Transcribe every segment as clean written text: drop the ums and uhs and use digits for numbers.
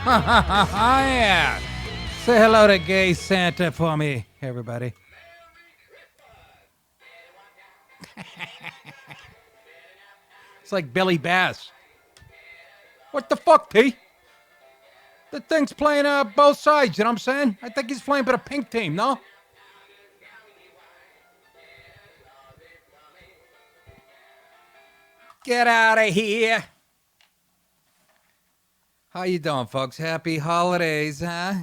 Yeah. Say hello to Gay Santa for me, everybody. It's like Billy Bass. What the fuck, P? The thing's playing both sides, you know what I'm saying? I think he's playing for the pink team, no? Get out of here. How you doing, folks? Happy holidays, huh?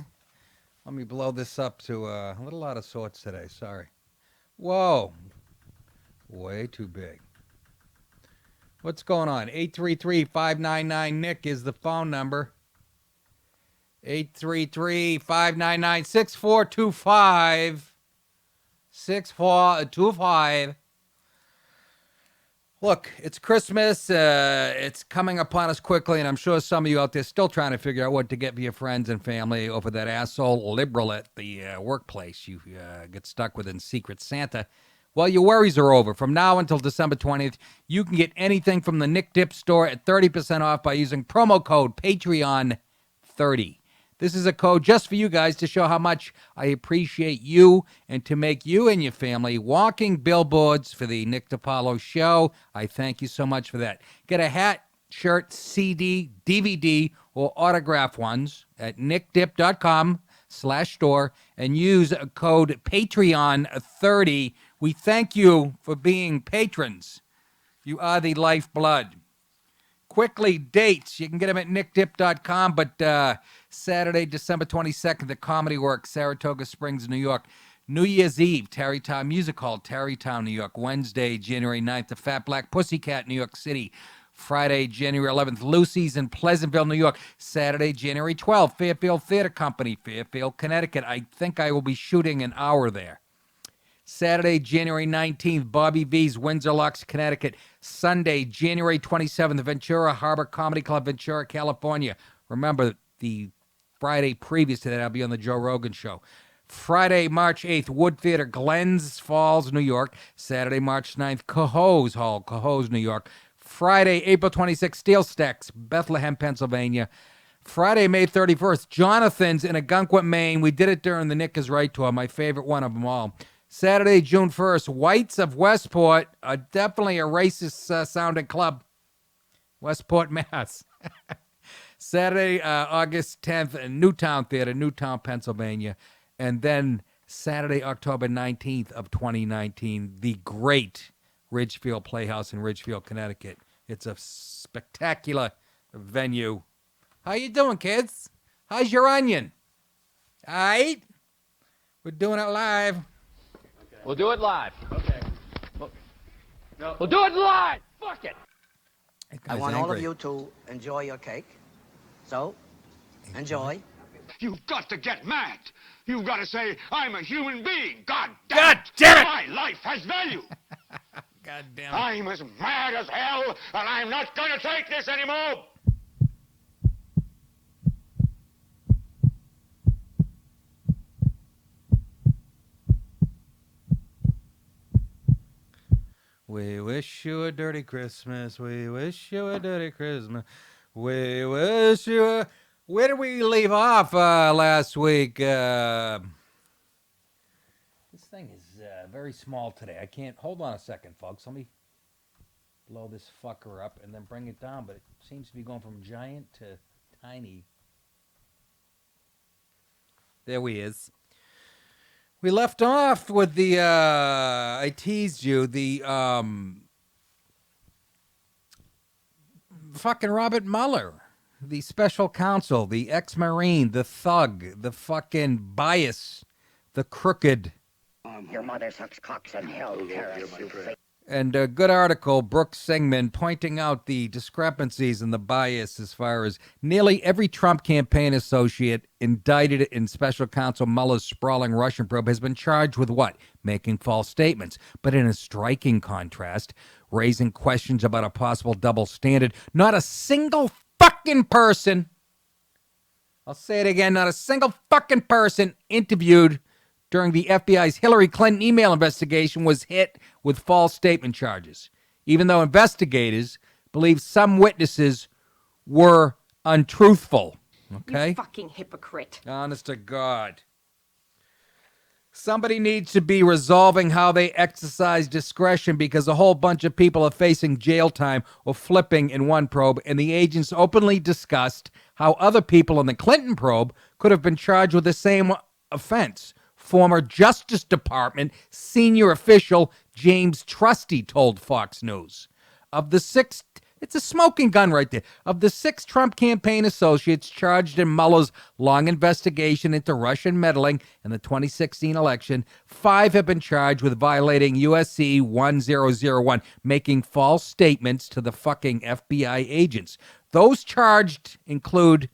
Let me blow this up to a little out of sorts today. Sorry. Whoa. Way too big. What's going on? 833-599-NICK is the phone number. 833-599-6425. 6425. Look, it's Christmas. It's coming upon us quickly, and I'm sure some of you out there still trying to figure out what to get for your friends and family over that asshole liberal at the workplace you get stuck with in Secret Santa. Well, your worries are over. From now until December 20th, you can get anything from the Nick Dip store at 30% off by using promo code Patreon30. This is a code just for you guys to show how much I appreciate you and to make you and your family walking billboards for the Nick DiPaolo show. I thank you so much for that. Get a hat, shirt, CD, DVD, or autograph ones at nickdip.com/store and use a code Patreon30. We thank you for being patrons. You are the lifeblood. Quickly, dates. You can get them at nickdip.com, but Saturday, December 22nd, the Comedy Works, Saratoga Springs, New York. New Year's Eve, Tarrytown Music Hall, Tarrytown, New York. Wednesday, January 9th, the Fat Black Pussycat, New York City. Friday, January 11th, Lucy's in Pleasantville, New York. Saturday, January 12th, Fairfield Theater Company, Fairfield, Connecticut. I think I will be shooting an hour there. Saturday, January 19th, Bobby V's, Windsor Locks, Connecticut. Sunday, January 27th, Ventura Harbor Comedy Club, Ventura, California. Remember, the Friday previous to that, I'll be on the Joe Rogan Show. Friday, March 8th, Wood Theater, Glens Falls, New York. Saturday, March 9th, Cohoes Hall, Cohoes, New York. Friday, April 26th, Steel Stacks, Bethlehem, Pennsylvania. Friday, May 31st, Jonathan's in Algonquin, Maine. We did it during the Nick is Right tour, my favorite one of them all. Saturday, June 1st, Whites of Westport, definitely a racist sounding club. Westport, Mass. Saturday, August 10th, Newtown Theater, Newtown, Pennsylvania. And then Saturday, October 19th of 2019, the great Ridgefield Playhouse in Ridgefield, Connecticut. It's a spectacular venue. How you doing, kids? How's your onion? All right? We're doing it live. We'll do it live. Okay. We'll do it live. Fuck it. I want all of you to enjoy your cake. So, enjoy. You've got to get mad. You've got to say, I'm a human being. God damn it! My life has value. God damn it. I'm as mad as hell, and I'm not going to take this anymore. We wish you a dirty Christmas. We wish you a dirty Christmas. We wish you a... Where did we leave off last week? This thing is very small today. I can't... Hold on a second, folks. Let me blow this fucker up and then bring it down. But it seems to be going from giant to tiny. There we is. We left off with the, I teased you, the fucking Robert Mueller, the special counsel, the ex-Marine, the thug, the fucking bias, the crooked. Your mother sucks cocks in hell, Paris, you fake. And a good article, Brooks Singman, pointing out the discrepancies and the bias as far as nearly every Trump campaign associate indicted in special counsel Mueller's sprawling Russian probe has been charged with what? Making false statements. But in a striking contrast, raising questions about a possible double standard, not a single fucking person, I'll say it again, not a single fucking person interviewed during the FBI's Hillary Clinton email investigation was hit with false statement charges, even though investigators believe some witnesses were untruthful. Okay? You fucking hypocrite. Honest to God. Somebody needs to be resolving how they exercise discretion because a whole bunch of people are facing jail time or flipping in one probe, and the agents openly discussed how other people in the Clinton probe could have been charged with the same offense. Former Justice Department senior official James Trusty told Fox News. Of the 6, it's a smoking gun right there. Of the 6 Trump campaign associates charged in Mueller's long investigation into Russian meddling in the 2016 election, 5 have been charged with violating USC 1001, making false statements to the fucking FBI agents. Those charged include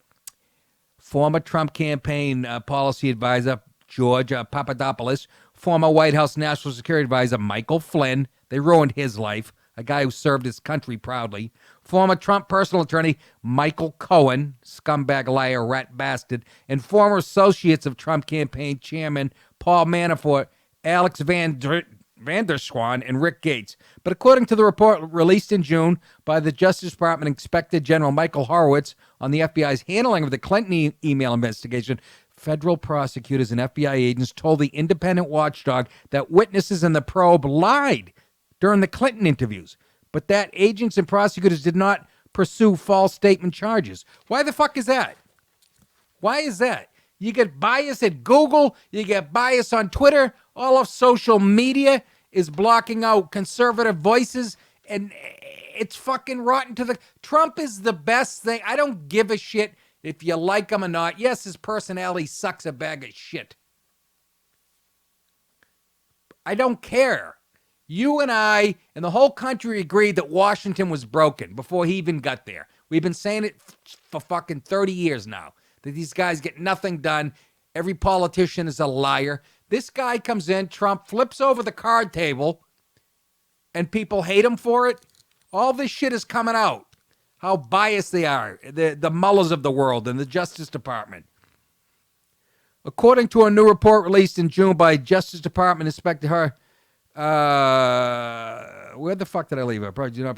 former Trump campaign policy advisor George Papadopoulos, former White House National Security Advisor Michael Flynn. They ruined his life. A guy who served his country proudly. Former Trump personal attorney Michael Cohen, scumbag, liar, rat bastard, and former associates of Trump campaign chairman Paul Manafort, Alex Van der Swan, and Rick Gates. But according to the report released in June by the Justice Department Inspector General Michael Horowitz on the FBI's handling of the Clinton email investigation, federal prosecutors and FBI agents told the independent watchdog that witnesses in the probe lied during the Clinton interviews, but that agents and prosecutors did not pursue false statement charges. Why the fuck is that? Why is that? You get bias at Google, you get bias on Twitter, all of social media is blocking out conservative voices, and it's fucking rotten to the... Trump is the best thing. I don't give a shit if you like him or not. Yes, his personality sucks a bag of shit. I don't care. You and I and the whole country agreed that Washington was broken before he even got there. We've been saying it for fucking 30 years now, that these guys get nothing done. Every politician is a liar. This guy comes in, Trump flips over the card table, and people hate him for it. All this shit is coming out. How biased they are, the Muellers of the world and the Justice Department. According to a new report released in June by Justice Department Inspector where the fuck did I leave it? Probably do not.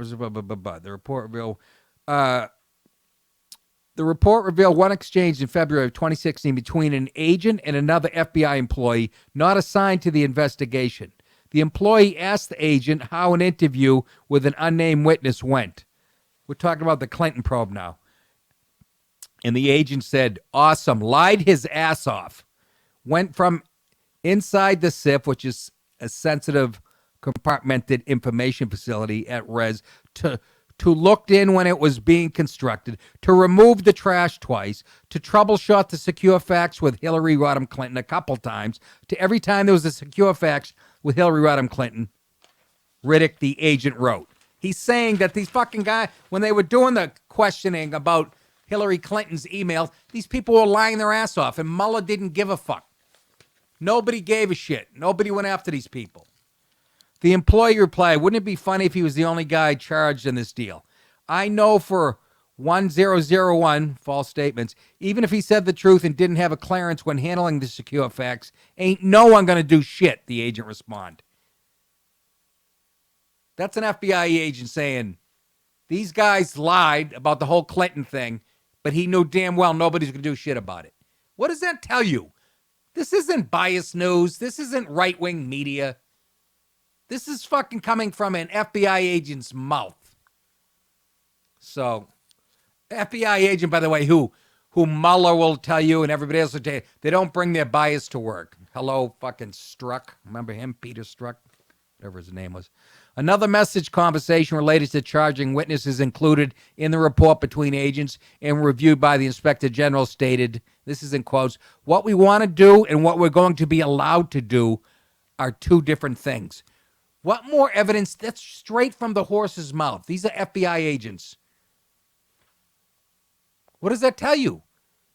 The report revealed one exchange in February of 2016 between an agent and another FBI employee not assigned to the investigation. The employee asked the agent how an interview with an unnamed witness went. We're talking about the Clinton probe now. And the agent said, awesome, lied his ass off. Went from inside the SIF, which is a sensitive compartmented information facility at Res, to looked in when it was being constructed, to remove the trash twice, to troubleshoot the secure fax with Hillary Rodham Clinton a couple times, to every time there was a secure fax with Hillary Rodham Clinton, Riddick, the agent, wrote. He's saying that these fucking guys, when they were doing the questioning about Hillary Clinton's emails, these people were lying their ass off, and Mueller didn't give a fuck. Nobody gave a shit. Nobody went after these people. The employee replied, wouldn't it be funny if he was the only guy charged in this deal? I know for 1001 false statements, even if he said the truth and didn't have a clearance when handling the secure fax, ain't no one going to do shit, the agent responded. That's an FBI agent saying, these guys lied about the whole Clinton thing, but he knew damn well nobody's going to do shit about it. What does that tell you? This isn't biased news. This isn't right-wing media. This is fucking coming from an FBI agent's mouth. So, FBI agent, by the way, who Mueller will tell you and everybody else will tell you, they don't bring their bias to work. Hello, fucking Strzok. Remember him, Peter Strzok? Whatever his name was. Another message conversation related to charging witnesses included in the report between agents and reviewed by the Inspector General stated, this is in quotes, what we want to do and what we're going to be allowed to do are two different things. What more evidence? That's straight from the horse's mouth. These are FBI agents. What does that tell you?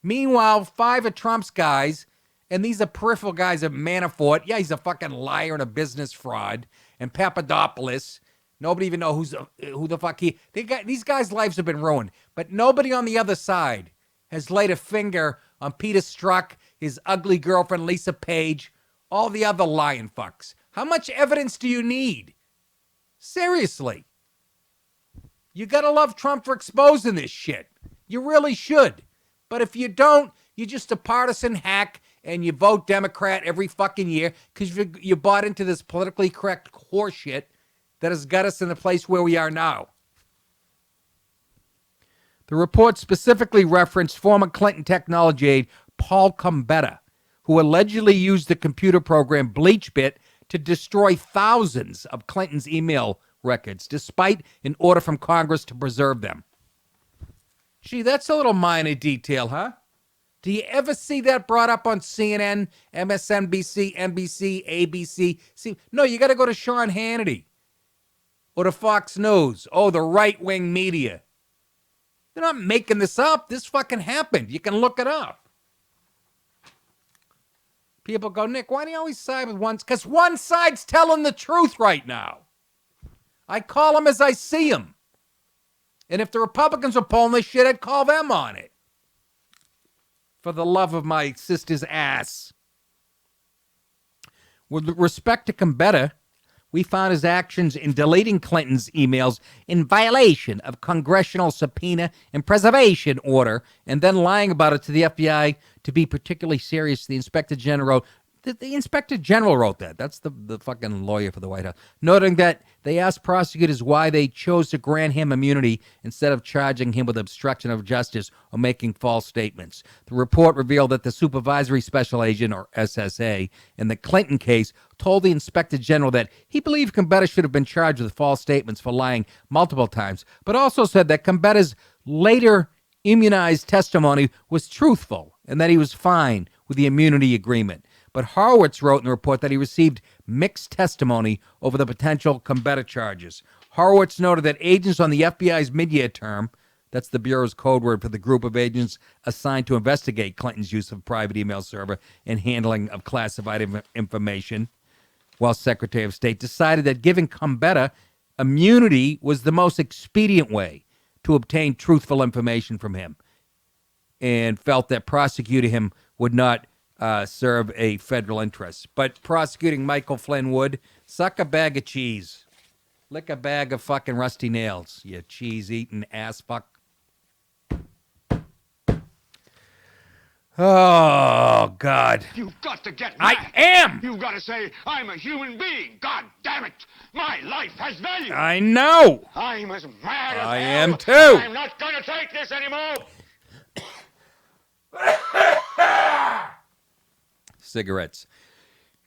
Meanwhile, 5 of Trump's guys, and these are peripheral guys of Manafort. Yeah, he's a fucking liar and a business fraud. And Papadopoulos. Nobody even knows who the fuck he... These guys' lives have been ruined. But nobody on the other side has laid a finger on Peter Strzok, his ugly girlfriend Lisa Page, all the other lying fucks. How much evidence do you need? Seriously. You gotta love Trump for exposing this shit. You really should. But if you don't, you're just a partisan hack and you vote Democrat every fucking year because you bought into this politically correct horseshit that has got us in the place where we are now. The report specifically referenced former Clinton technology aide Paul Combetta, who allegedly used the computer program BleachBit to destroy thousands of Clinton's email records, despite an order from Congress to preserve them. Gee, that's a little minor detail, huh? Do you ever see that brought up on CNN, MSNBC, NBC, ABC? No, you got to go to Sean Hannity or to Fox News. Oh, the right-wing media. They're not making this up. This fucking happened. You can look it up. People go, Nick, why do you always side with one? Because one side's telling the truth right now. I call them as I see them. And if the Republicans are pulling this shit, I'd call them on it. For the love of my sister's ass. With respect to Combetta, we found his actions in deleting Clinton's emails in violation of congressional subpoena and preservation order, and then lying about it to the FBI to be particularly serious. The Inspector General wrote that. That's the fucking lawyer for the White House. Noting that they asked prosecutors why they chose to grant him immunity instead of charging him with obstruction of justice or making false statements. The report revealed that the Supervisory Special Agent, or SSA, in the Clinton case told the Inspector General that he believed Combetta should have been charged with false statements for lying multiple times, but also said that Combetta's later immunized testimony was truthful and that he was fine with the immunity agreement. But Horowitz wrote in the report that he received mixed testimony over the potential Combetta charges. Horowitz noted that agents on the FBI's mid-year term, that's the Bureau's code word for the group of agents assigned to investigate Clinton's use of private email server and handling of classified information, while Secretary of State, decided that giving Combetta immunity was the most expedient way to obtain truthful information from him, and felt that prosecuting him would not serve a federal interest. But prosecuting Michael Flynn would. Suck a bag of cheese. Lick a bag of fucking rusty nails, you cheese-eating ass fuck. Oh, God. You've got to get mad. I am! You've got to say, I'm a human being. God damn it. My life has value. I know! I'm as mad as I hell. am too! I'm not going to take this anymore. Cigarettes.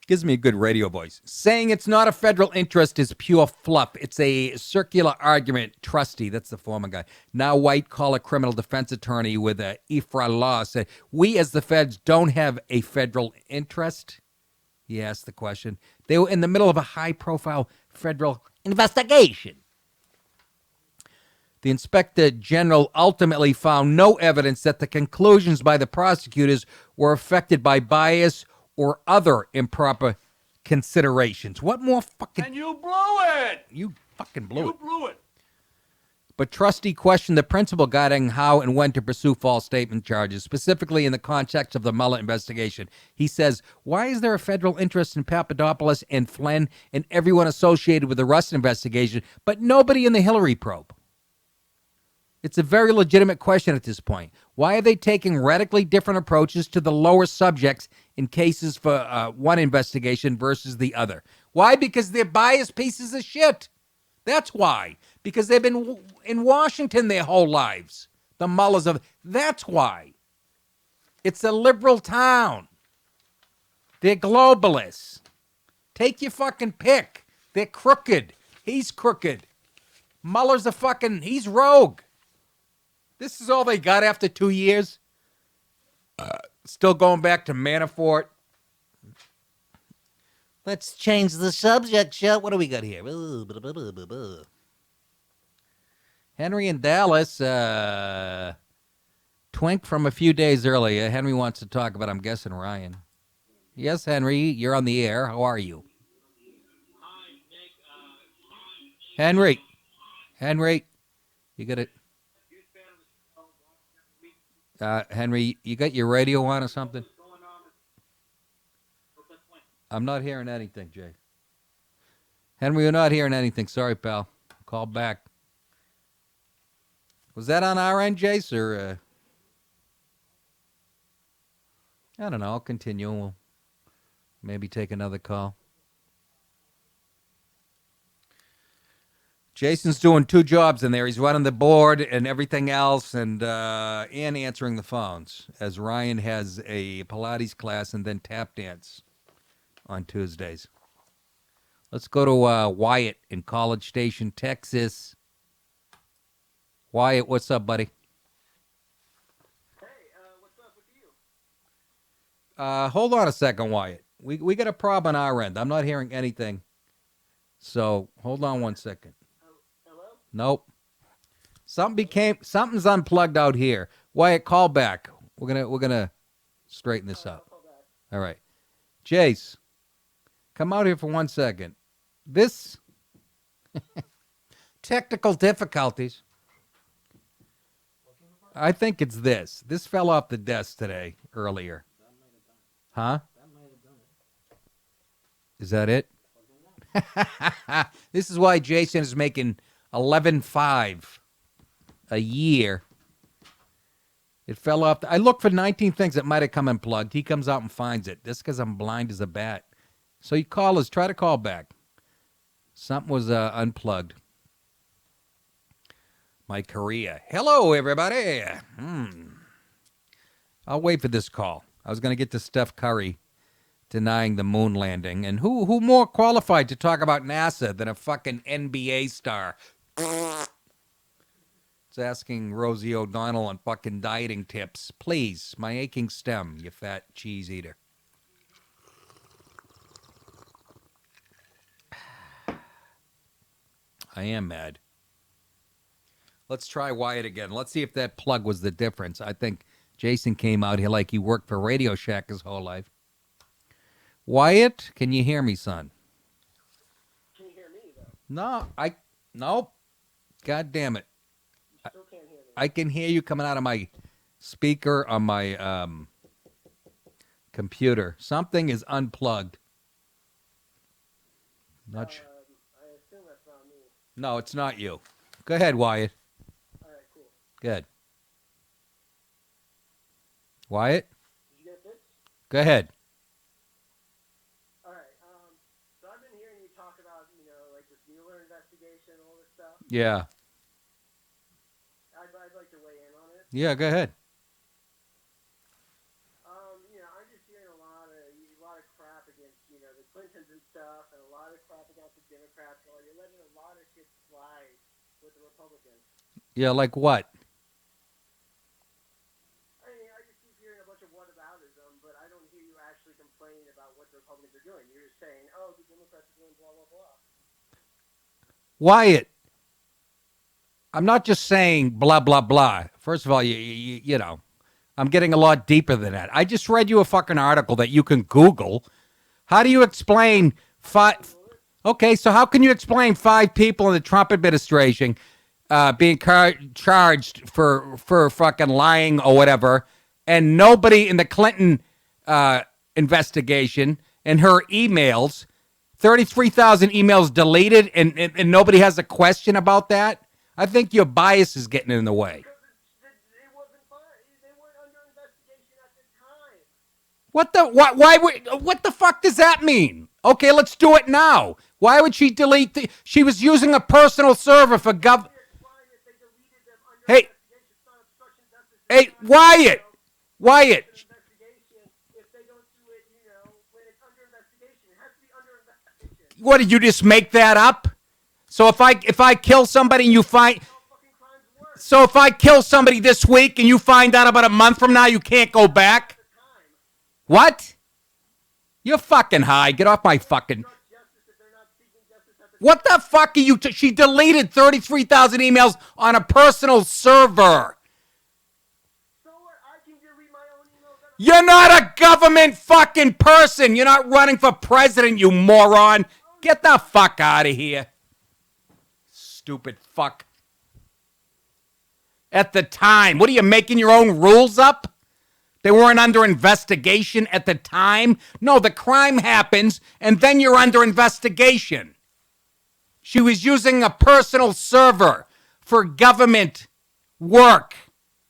Gives me a good radio voice. Saying it's not a federal interest is pure fluff. It's a circular argument. Trusty, that's the former guy, now white-collar criminal defense attorney with IFRA law, said, we as the feds don't have a federal interest? He asked the question. They were in the middle of a high-profile federal investigation. The Inspector General ultimately found no evidence that the conclusions by the prosecutors were affected by bias or other improper considerations. What more fucking... And you blew it! You fucking blew it. You blew it. But Trustee questioned the principle guiding how and when to pursue false statement charges, specifically in the context of the Mueller investigation. He says, why is there a federal interest in Papadopoulos and Flynn and everyone associated with the Russian investigation, but nobody in the Hillary probe? It's a very legitimate question at this point. Why are they taking radically different approaches to the lower subjects in cases for one investigation versus the other? Why? Because they're biased pieces of shit. That's why. Because they've been in Washington their whole lives. The Muellers of... That's why. It's a liberal town. They're globalists. Take your fucking pick. They're crooked. He's crooked. Mueller's a fucking... He's rogue. This is all they got after 2 years. Still going back to Manafort. Let's change the subject, shall. What do we got here? Henry in Dallas. Twink from a few days earlier. Henry wants to talk about, I'm guessing, Ryan. Yes, Henry, you're on the air. How are you? Henry, you got it. Henry, you got your radio on or something? I'm not hearing anything, Jay. Henry, we're not hearing anything. Sorry, pal. Call back. Was that on our end, Jace, or... I don't know. I'll continue. We'll maybe take another call. Jason's doing 2 jobs in there. He's running the board and everything else, and answering the phones, as Ryan has a Pilates class and then tap dance on Tuesdays. Let's go to Wyatt in College Station, Texas. Wyatt, what's up, buddy? Hey, what's up with you? Hold on a second, Wyatt. We got a problem on our end. I'm not hearing anything. So hold on one second. Hello? Nope. Something's unplugged out here. Wyatt, call back. We're gonna straighten this out. All right. Jace, come out here for 1 second. This technical difficulties. I think it's this. This fell off the desk today, earlier. Huh? Is that it? This is why Jason is making $11,500 a year. It fell off. I looked for 19 things that might have come unplugged. He comes out and finds it. Just because I'm blind as a bat. So you call us. Try to call back. Something was unplugged. My Korea. Hello, everybody. I'll wait for this call. I was going to get to Steph Curry denying the moon landing. And who more qualified to talk about NASA than a fucking NBA star? It's asking Rosie O'Donnell on fucking dieting tips. Please, my aching stem, you fat cheese eater. I am mad. Let's try Wyatt again. Let's see if that plug was the difference. I think Jason came out here like he worked for Radio Shack his whole life. Wyatt, can you hear me, son? Can you hear me, though? Nope. God damn it. You still can't hear me. I can hear you coming out of my speaker on my computer. Something is unplugged. I assume that's not me. No, it's not you. Go ahead, Wyatt. All right, cool. Good. Wyatt? Did you get this? Go ahead. All right. So I've been hearing you talk about, like this Mueller investigation and all this stuff. Yeah. I'd like to weigh in on it. Yeah, go ahead. I'm just hearing a lot of crap against, the Clintons and stuff, and a lot of crap against the Democrats. Or you're letting a lot of shit slide with the Republicans. Yeah, like what? I just keep hearing a bunch of whataboutism, but I don't hear you actually complaining about what the Republicans are doing. You're just saying, oh, the Democrats are doing blah, blah, blah. Wyatt, I'm not just saying blah, blah, blah. First of all, you know, I'm getting a lot deeper than that. I just read you a fucking article that you can Google. How do you explain five? Okay, so how can you explain 5 people in the Trump administration being charged for fucking lying or whatever, and nobody in the Clinton investigation and her emails, 33,000 emails deleted, and nobody has a question about that? I think your bias is getting in the way. Because it wasn't fun. They weren't under investigation at the time. What the fuck does that mean? Okay, let's do it now. Why would she delete she was using a personal server for Hey, Wyatt. What, did you just make that up? So if I kill somebody and you find, so if I kill somebody this week and you find out about a month from now, you can't go back? What? You're fucking high. Get off my fucking. What the fuck are you? She deleted 33,000 emails on a personal server. You're not a government fucking person. You're not running for president, you moron. Get the fuck out of here. Stupid fuck. At the time. What are you, making your own rules up? They weren't under investigation at the time? No, the crime happens, and then you're under investigation. She was using a personal server for government work.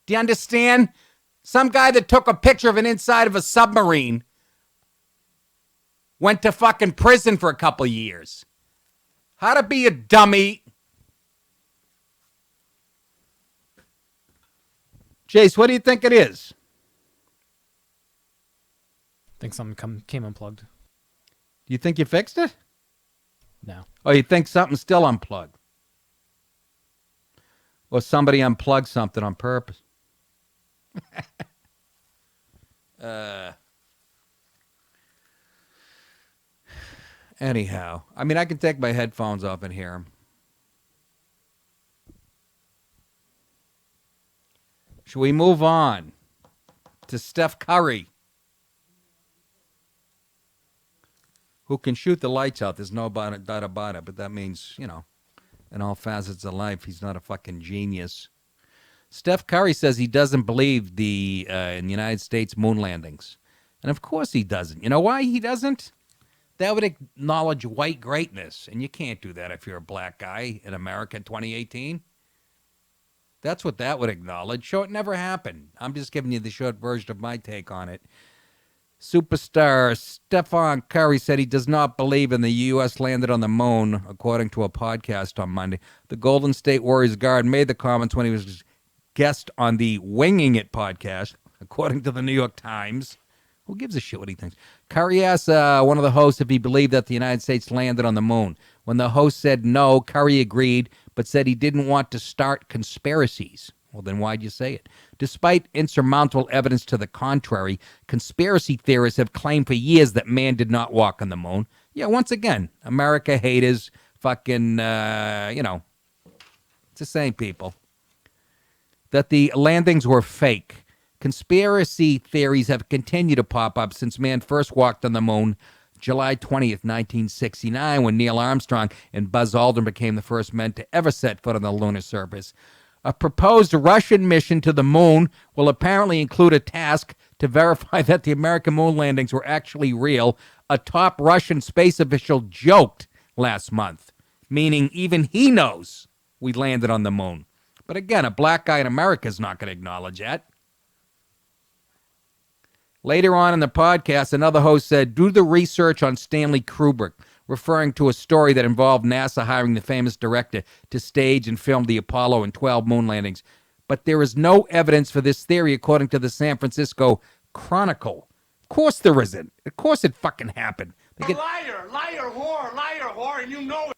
Do you understand? Some guy that took a picture of an inside of a submarine went to fucking prison for a couple years. How to be a dummy. Jace, what do you think it is? I think something came unplugged. Do you think you fixed it? No. Or you think something's still unplugged? Or somebody unplugged something on purpose? Anyhow, I mean, I can take my headphones off and hear him. Should we move on to Steph Curry, who can shoot the lights out? There's no doubt about it, but that means, you know, in all facets of life, he's not a fucking genius. Steph Curry says he doesn't believe in the United States moon landings. And of course he doesn't. You know why he doesn't? That would acknowledge white greatness. And you can't do that if you're a black guy in America in 2018. That's what that would acknowledge. So it never happened. I'm just giving you the short version of my take on it. Superstar Stephen Curry said he does not believe in the U.S. landed on the moon, according to a podcast on Monday. The Golden State Warriors guard made the comments when he was guest on the Winging It podcast, according to the New York Times. Who gives a shit what he thinks? Curry asked one of the hosts if he believed that the United States landed on the moon. When the host said no, Curry agreed, but said he didn't want to start conspiracies. Well, then why'd you say it? Despite insurmountable evidence to the contrary, conspiracy theorists have claimed for years that man did not walk on the moon. Yeah, once again, America haters, fucking, it's the same people. That the landings were fake. Conspiracy theories have continued to pop up since man first walked on the moon July 20th, 1969, when Neil Armstrong and Buzz Aldrin became the first men to ever set foot on the lunar surface. A proposed Russian mission to the moon will apparently include a task to verify that the American moon landings were actually real. A top Russian space official joked last month, meaning even he knows we landed on the moon. But again, a black guy in America is not going to acknowledge that. Later on in the podcast, another host said, do the research on Stanley Kubrick, referring to a story that involved NASA hiring the famous director to stage and film the Apollo and 12 moon landings. But there is no evidence for this theory, according to the San Francisco Chronicle. Of course there isn't. Of course it fucking happened. Liar, whore, and you know it.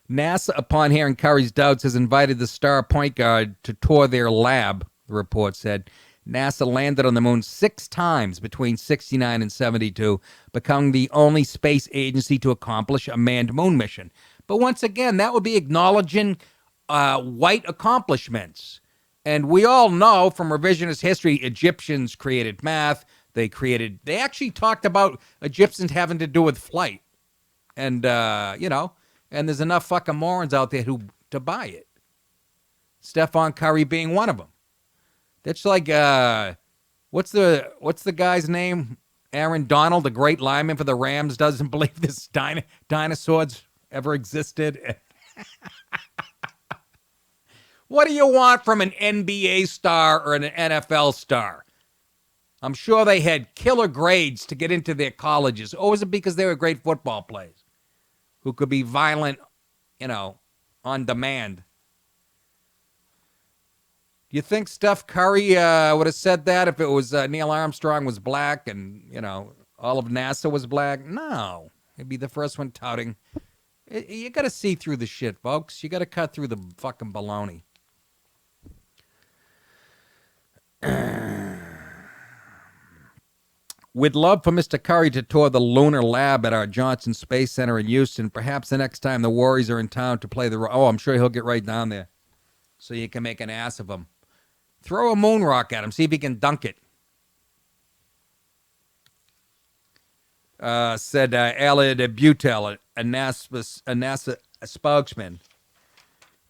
NASA, upon hearing Curry's doubts, has invited the star point guard to tour their lab, the report said. NASA landed on the moon 6 times between 69 and 72, becoming the only space agency to accomplish a manned moon mission. But once again, that would be acknowledging white accomplishments. And we all know from revisionist history, Egyptians created math. They actually talked about Egyptians having to do with flight. And, and there's enough fucking morons out there to buy it. Stephen Curry being one of them. That's like, what's the guy's name? Aaron Donald, the great lineman for the Rams, doesn't believe this dinosaurs ever existed. What do you want from an NBA star or an NFL star? I'm sure they had killer grades to get into their colleges. Or was it because they were great football players who could be violent, on demand? You think Steph Curry would have said that if it was Neil Armstrong was black and, all of NASA was black? No. He'd be the first one touting. You got to see through the shit, folks. You got to cut through the fucking baloney. We'd love for Mr. Curry to tour the lunar lab at our Johnson Space Center in Houston. Perhaps the next time the Warriors are in town to play I'm sure he'll get right down there so you can make an ass of him. Throw a moon rock at him. See if he can dunk it. Said Alid Butel, a NASA spokesman.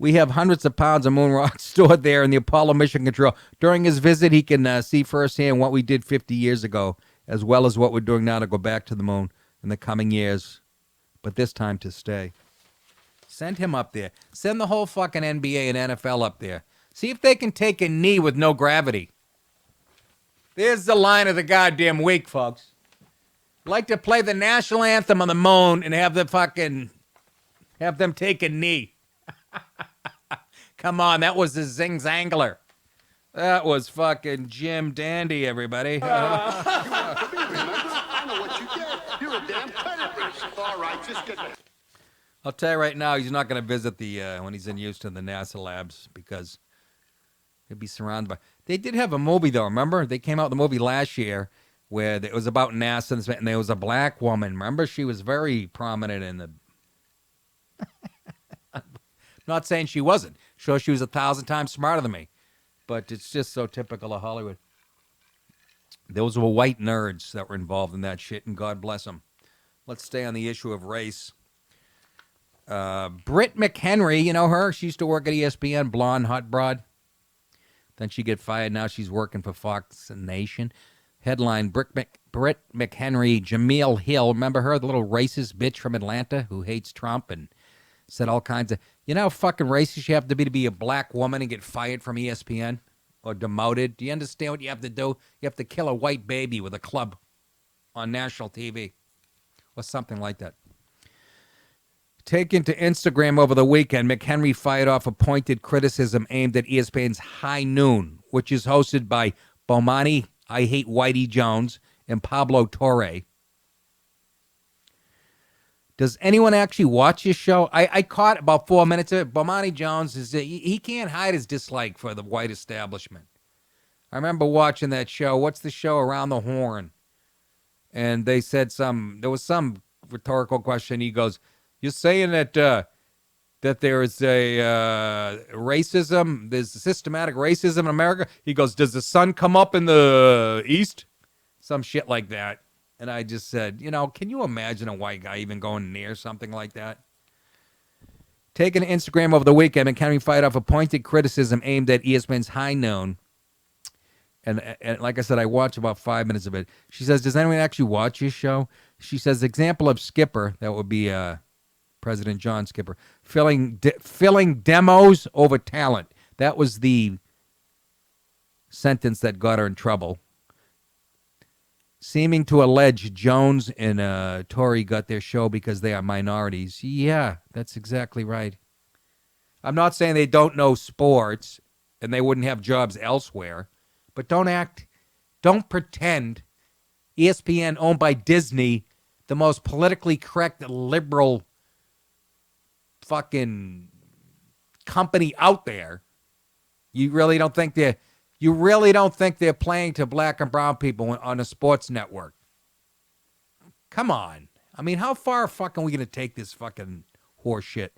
We have hundreds of pounds of moon rocks stored there in the Apollo Mission Control. During his visit, he can see firsthand what we did 50 years ago, as well as what we're doing now to go back to the moon in the coming years, but this time to stay. Send him up there. Send the whole fucking NBA and NFL up there. See if they can take a knee with no gravity. There's the line of the goddamn week, folks. Like to play the national anthem on the moan and have them take a knee. Come on, that was the Zing Zangler. That was fucking Jim Dandy, everybody. I know what you did. You're a damn terrorist. All right, just get the... I'll tell you right now, he's not going to visit when he's in Houston, the NASA labs, because he'll be surrounded by... They did have a movie, though, remember? They came out with a movie last year where it was about NASA, and there was a black woman. Remember? She was very prominent in the... Not saying she wasn't. Sure, she was 1,000 times smarter than me. But it's just so typical of Hollywood. Those were white nerds that were involved in that shit, and God bless them. Let's stay on the issue of race. Britt McHenry, you know her? She used to work at ESPN, blonde, hot broad. Then she get fired. Now she's working for Fox Nation. Headline, Britt McHenry, Jameel Hill. Remember her, the little racist bitch from Atlanta who hates Trump and said all kinds of... You know how fucking racist you have to be a black woman and get fired from ESPN or demoted? Do you understand what you have to do? You have to kill a white baby with a club on national TV or something like that. Taken to Instagram over the weekend, McHenry fired off a pointed criticism aimed at ESPN's High Noon, which is hosted by Bomani, I Hate Whitey Jones, and Pablo Torre. Does anyone actually watch this show? I caught about 4 minutes of it. Bomani Jones, he can't hide his dislike for the white establishment. I remember watching that show. What's the show? Around the Horn. And they said there was some rhetorical question. He goes, you're saying that there is a racism, there's systematic racism in America? He goes, does the sun come up in the east? Some shit like that. And I just said, can you imagine a white guy even going near something like that? Taking to Instagram over the weekend, McHenry fired off a pointed criticism aimed at ESPN's High Noon. And like I said, I watched about 5 minutes of it. She says, does anyone actually watch this show? She says, example of Skipper, that would be President John Skipper, filling demos over talent. That was the sentence that got her in trouble. Seeming to allege Jones and Tory got their show because they are minorities. Yeah, that's exactly right. I'm not saying they don't know sports and they wouldn't have jobs elsewhere, but don't pretend ESPN, owned by Disney, the most politically correct liberal fucking company out there. You really don't think they're playing to black and brown people on a sports network? Come on. I mean, how far fucking are we going to take this fucking horse shit?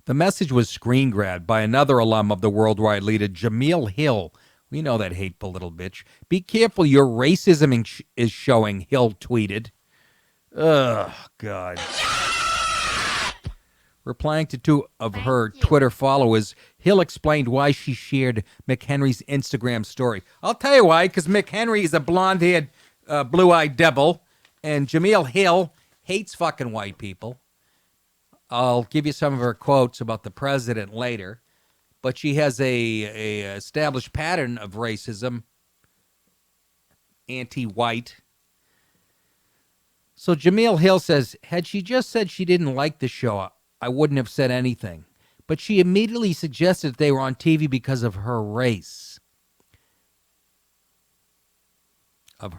The message was screen grabbed by another alum of the worldwide leader, Jameel Hill. We know that hateful little bitch. Be careful, your racism is showing, Hill tweeted. Ugh, God. Replying to two of her Twitter followers, Hill explained why she shared McHenry's Instagram story. I'll tell you why, because McHenry is a blonde-haired, blue-eyed devil, and Jameel Hill hates fucking white people. I'll give you some of her quotes about the president later, but she has a established pattern of racism, anti-white. So Jameel Hill says, had she just said she didn't like the show, I wouldn't have said anything. But she immediately suggested they were on TV because of her race. Of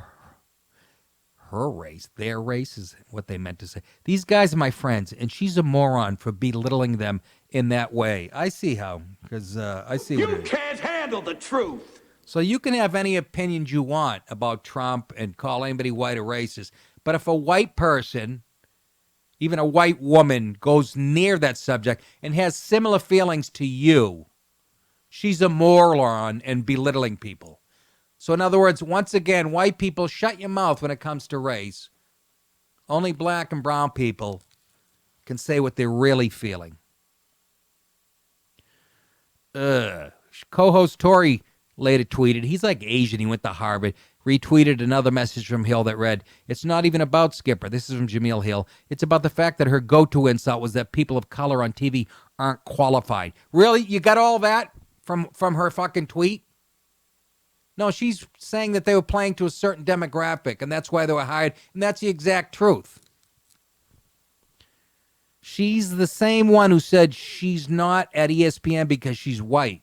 her race. Their race is what they meant to say. These guys are my friends, and she's a moron for belittling them in that way. I see how, because I see what it is. You can't handle the truth. So you can have any opinions you want about Trump and call anybody white or racist, but if a white person, even a white woman, goes near that subject and has similar feelings to you, she's a moron and belittling people. So in other words, once again, white people, shut your mouth when it comes to race. Only black and brown people can say what they're really feeling. Co-host Tory later tweeted, he's like Asian, he went to Harvard, retweeted another message from Hill that read, it's not even about Skipper. This is from Jameel Hill. It's about the fact that her go-to insult was that people of color on TV aren't qualified. Really? You got all that from her fucking tweet? No, she's saying that they were playing to a certain demographic, and that's why they were hired, and that's the exact truth. She's the same one who said she's not at ESPN because she's white.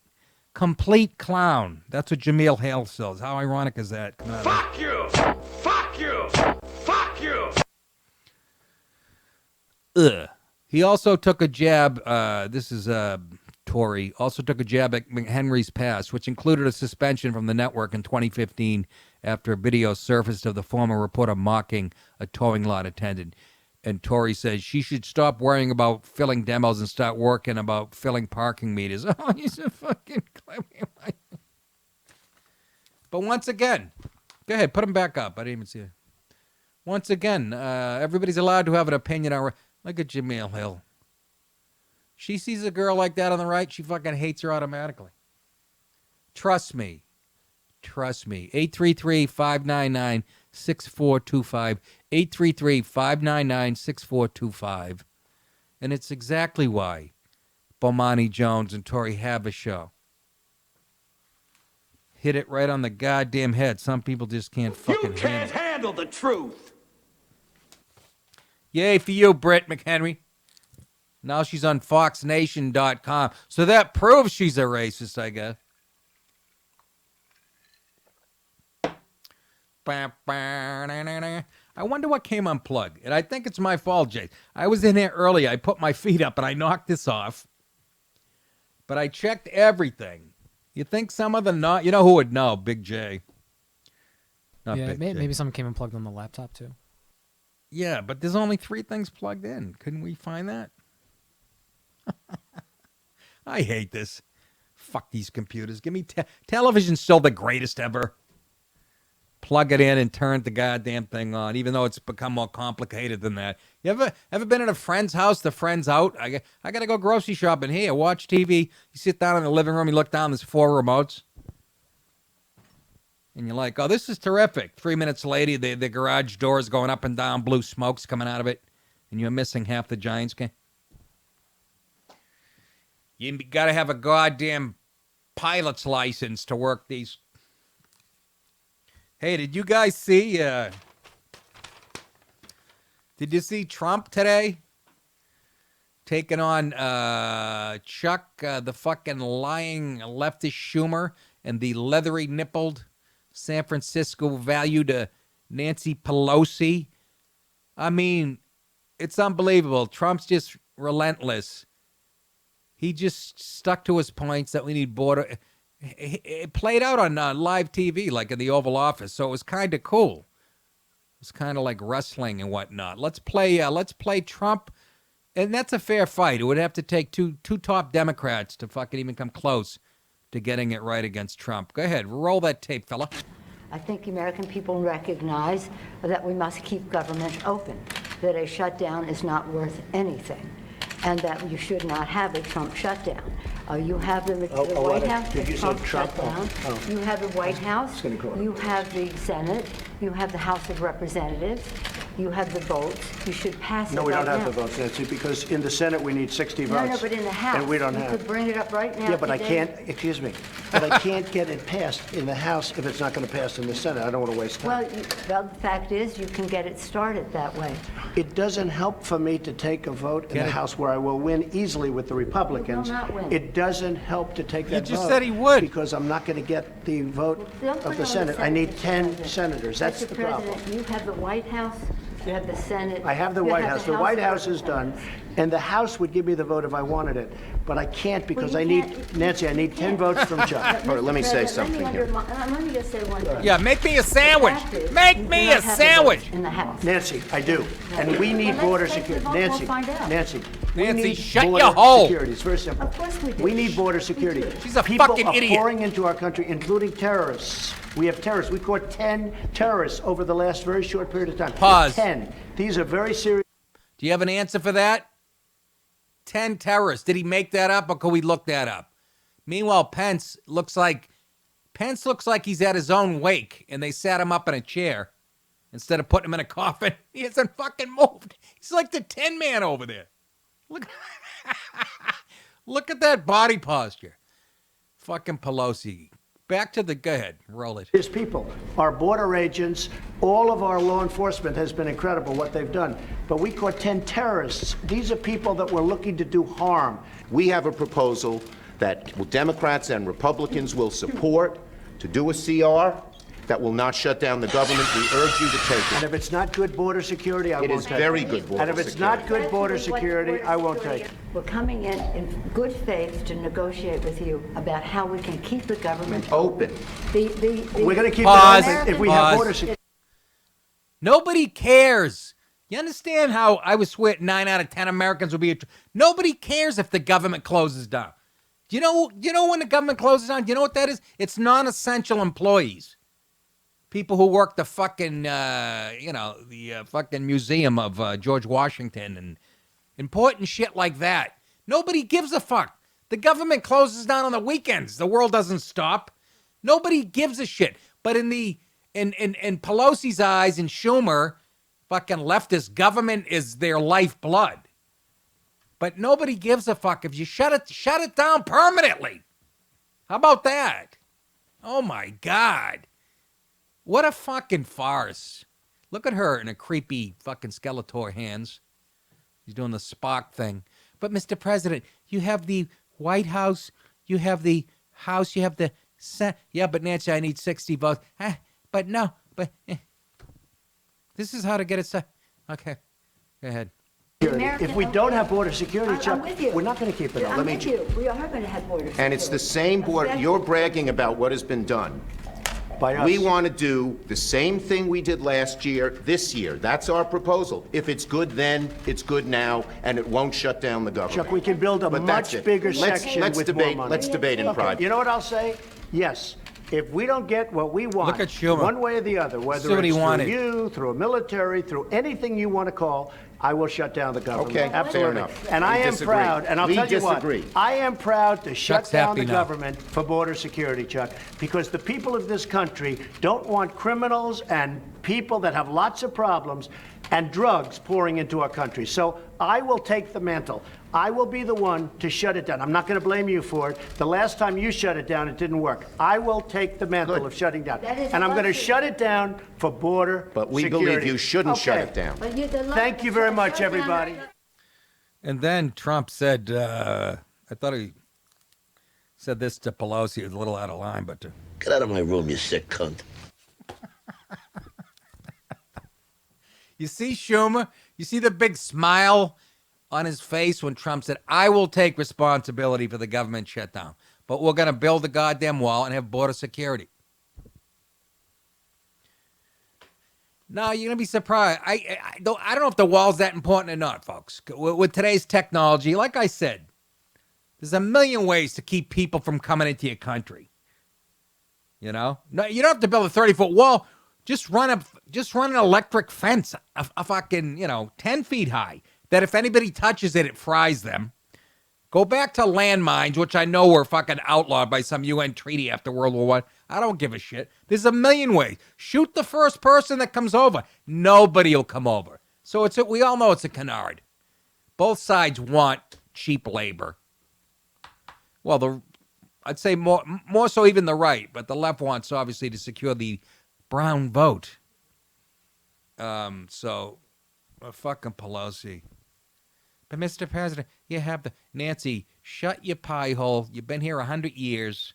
Complete clown. That's what Jameel Hale says. How ironic is that? Fuck you! Fuck you! Fuck you! Ugh. He also took a jab. This is Tory. Also took a jab at McHenry's past, which included a suspension from the network in 2015 after a video surfaced of the former reporter mocking a towing lot attendant. And Tory says she should stop worrying about filling demos and start working about filling parking meters. Oh, he's a fucking clever. But once again, go ahead, put him back up. I didn't even see it. Once again, everybody's allowed to have an opinion on. Look at Jameel Hill. She sees a girl like that on the right, she fucking hates her automatically. Trust me. Trust me. 833-599-6425. 833-599-6425. And it's exactly why Bomani Jones and Tory have a show. Hit it right on the goddamn head. Some people just can't fucking You can't handle the truth. Yay for you, Britt McHenry. Now she's on FoxNation.com. So that proves she's a racist, I guess. I wonder what came unplugged. And I think it's my fault, Jay. I was in here early. I put my feet up and I knocked this off. But I checked everything. You think some of the not... You know who would know? Big J. Not Yeah, Big J. maybe something came unplugged on the laptop too. Yeah, but there's only 3 things plugged in. Couldn't we find that? I hate this. Fuck these computers. Give me television's still the greatest ever. Plug it in and turn the goddamn thing on, even though it's become more complicated than that. You ever been at a friend's house? The friend's out. I got to go grocery shopping. Here, watch TV. You sit down in the living room. You look down. There's 4 remotes. And you're like, oh, this is terrific. 3 minutes later, the garage door is going up and down, blue smoke's coming out of it, and you're missing half the Giants game. You got to have a goddamn pilot's license to work these. Hey, did you guys see? Did you see Trump today taking on Chuck, the fucking lying leftist Schumer, and the leathery-nippled San Francisco valued Nancy Pelosi? I mean, it's unbelievable. Trump's just relentless. He just stuck to his points that we need border. It played out on live TV, like in the Oval Office, so it was kind of cool. It was kind of like wrestling and whatnot. Let's play Trump, and that's a fair fight. It would have to take two top Democrats to fucking even come close to getting it right against Trump. Go ahead, roll that tape, fella. I think the American people recognize that we must keep government open, that a shutdown is not worth anything, and that you should not have a Trump shutdown. You have the White House, did you say Trump? shutdown. You have the White House, you have the Senate, you have the House of Representatives, you have the votes. You should pass it No, we right don't have now. the votes, Nancy, because in the Senate we need 60 votes. No, but in the House, and we don't you have. could bring it up right now. Yeah, but I today. can't, excuse me, but I can't get it passed in the House if it's not going to pass in the Senate. I don't want to waste time. Well, the fact is, you can get it started that way. It doesn't help for me to take a vote in the House where I will win easily with the Republicans. You will not win. It doesn't help to take that vote. You just said he would. Because I'm not going to get the vote Don't of put it the on Senate. I need Mr. 10 President. senators. That's Mr. the problem. President, you have the White House, you have the Senate. I have the you White House. The of White House is done, Representatives. and the House would give me the vote if I wanted it. But I can't because Well, I you need, can't- Nancy, I need 10 votes from Chuck. All right, let me say something here. Let me just say one thing. Yeah, make me a sandwich. The fact is, Make you me do a not have the sandwich. votes in the House. Nancy, I do. And we need Well, border let's take the security. vote, we'll Nancy, find out. Nancy, we Nancy, need shut border your hole. security. It's very simple. Of course we do. We need border security. do. She's a People fucking are idiot. pouring into our country, including terrorists. We have terrorists. We caught 10 terrorists over the last very short period of time. Pause. 10. These are very serious. Do you have an answer for that? 10 terrorists. Did he make that up or could we look that up? Meanwhile, Pence looks like he's at his own wake and they sat him up in a chair instead of putting him in a coffin. He hasn't fucking moved. He's like the Tin Man over there. Look, look at that body posture. Fucking Pelosi. Back to the, go ahead, roll it. His people, our border agents, all of our law enforcement has been incredible what they've done. But we caught 10 terrorists. These are people that were looking to do harm. We have a proposal that Democrats and Republicans will support to do a CR that will not shut down the government. We urge you to take it. And if it's not good border security, I won't take it. It is very good border security. And if it's not good border security, I won't take it. We're coming in good faith to negotiate with you about how we can keep the government open. We're going to keep Pause. it open if we have border security. Nobody cares. You understand how I would swear 9 out of 10 Americans will be. Nobody cares if the government closes down. Do you know when the government closes down? Do you know what that is? It's non-essential employees. People who work the fucking, the fucking museum of George Washington and important shit like that. Nobody gives a fuck. The government closes down on the weekends. The world doesn't stop. Nobody gives a shit. But in Pelosi's eyes and Schumer, fucking leftist, government is their lifeblood. But nobody gives a fuck if you shut it down permanently. How about that? Oh my God. What a fucking farce. Look at her in her creepy fucking Skeletor hands. She's doing the Spock thing. But Mr. President, you have the White House, you have the House, you have the Senate. Yeah, but Nancy, I need 60 votes. This is how to get it set. Okay, go ahead. If we don't have border security, Chuck, I'm with you. we're not going to keep it up. I'm with you. We are going to have border security. And it's the same border. You're bragging about what has been done. By us. We want to do the same thing we did last year, this year. That's our proposal. If it's good then, it's good now, and it won't shut down the government. Chuck, we can build a much bigger section with more money. Let's debate in private. You know what I'll say? Yes. If we don't get what we want, Look at Schumer. one way or the other, whether it's through you, through a military, through anything you want to call, I will shut down the government. Okay, absolutely. fair enough. And I am proud, and I'll tell you what, I am proud to shut Chuck's down happy the now. government for border security, Chuck, because the people of this country don't want criminals and people that have lots of problems and drugs pouring into our country. So I will take the mantle. I will be the one to shut it down. I'm not going to blame you for it. The last time you shut it down, it didn't work. I will take the mantle of shutting down. And I'm going to shut it down for border But we security. believe you shouldn't shut it down. Thank you very much, everybody. And then Trump said, I thought he said this to Pelosi. It was a little out of line, but Get out of my room, you sick cunt. You see Schumer? You see the big smile on his face when Trump said, I will take responsibility for the government shutdown, but we're going to build a goddamn wall and have border security. No, you're going to be surprised. I don't know if the wall's that important or not, folks. With today's technology, like I said, there's a million ways to keep people from coming into your country. You know? No, you don't have to build a 30-foot wall. Just run an electric fence, a fucking, 10 feet high, that if anybody touches it, it fries them. Go back to landmines, which I know were fucking outlawed by some UN treaty after World War I. I don't give a shit. There's a million ways. Shoot the first person that comes over. Nobody will come over. So we all know it's a canard. Both sides want cheap labor. Well, I'd say more so even the right, but the left wants obviously to secure the brown vote. So fucking Pelosi. But Mr. President, you have the Nancy, shut your pie hole. You've been here 100 years.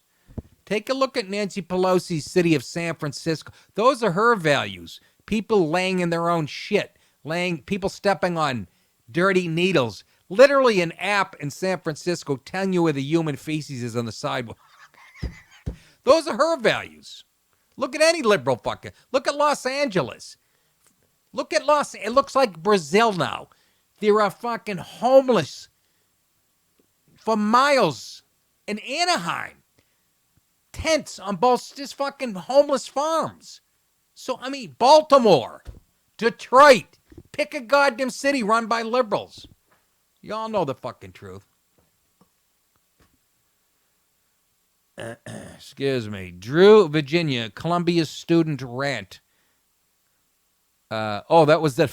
Take a look at Nancy Pelosi's city of San Francisco. Those are her values. People laying in their own shit, people stepping on dirty needles. Literally an app in San Francisco telling you where the human feces is on the sidewalk. Those are her values. Look at any liberal fucker. Look at Los Angeles. It looks like Brazil now. There are fucking homeless for miles in Anaheim. Tents on both just fucking homeless farms. So, Baltimore, Detroit, pick a goddamn city run by liberals. Y'all know the fucking truth. Excuse me. Drew, Virginia, Columbia student rant. That was that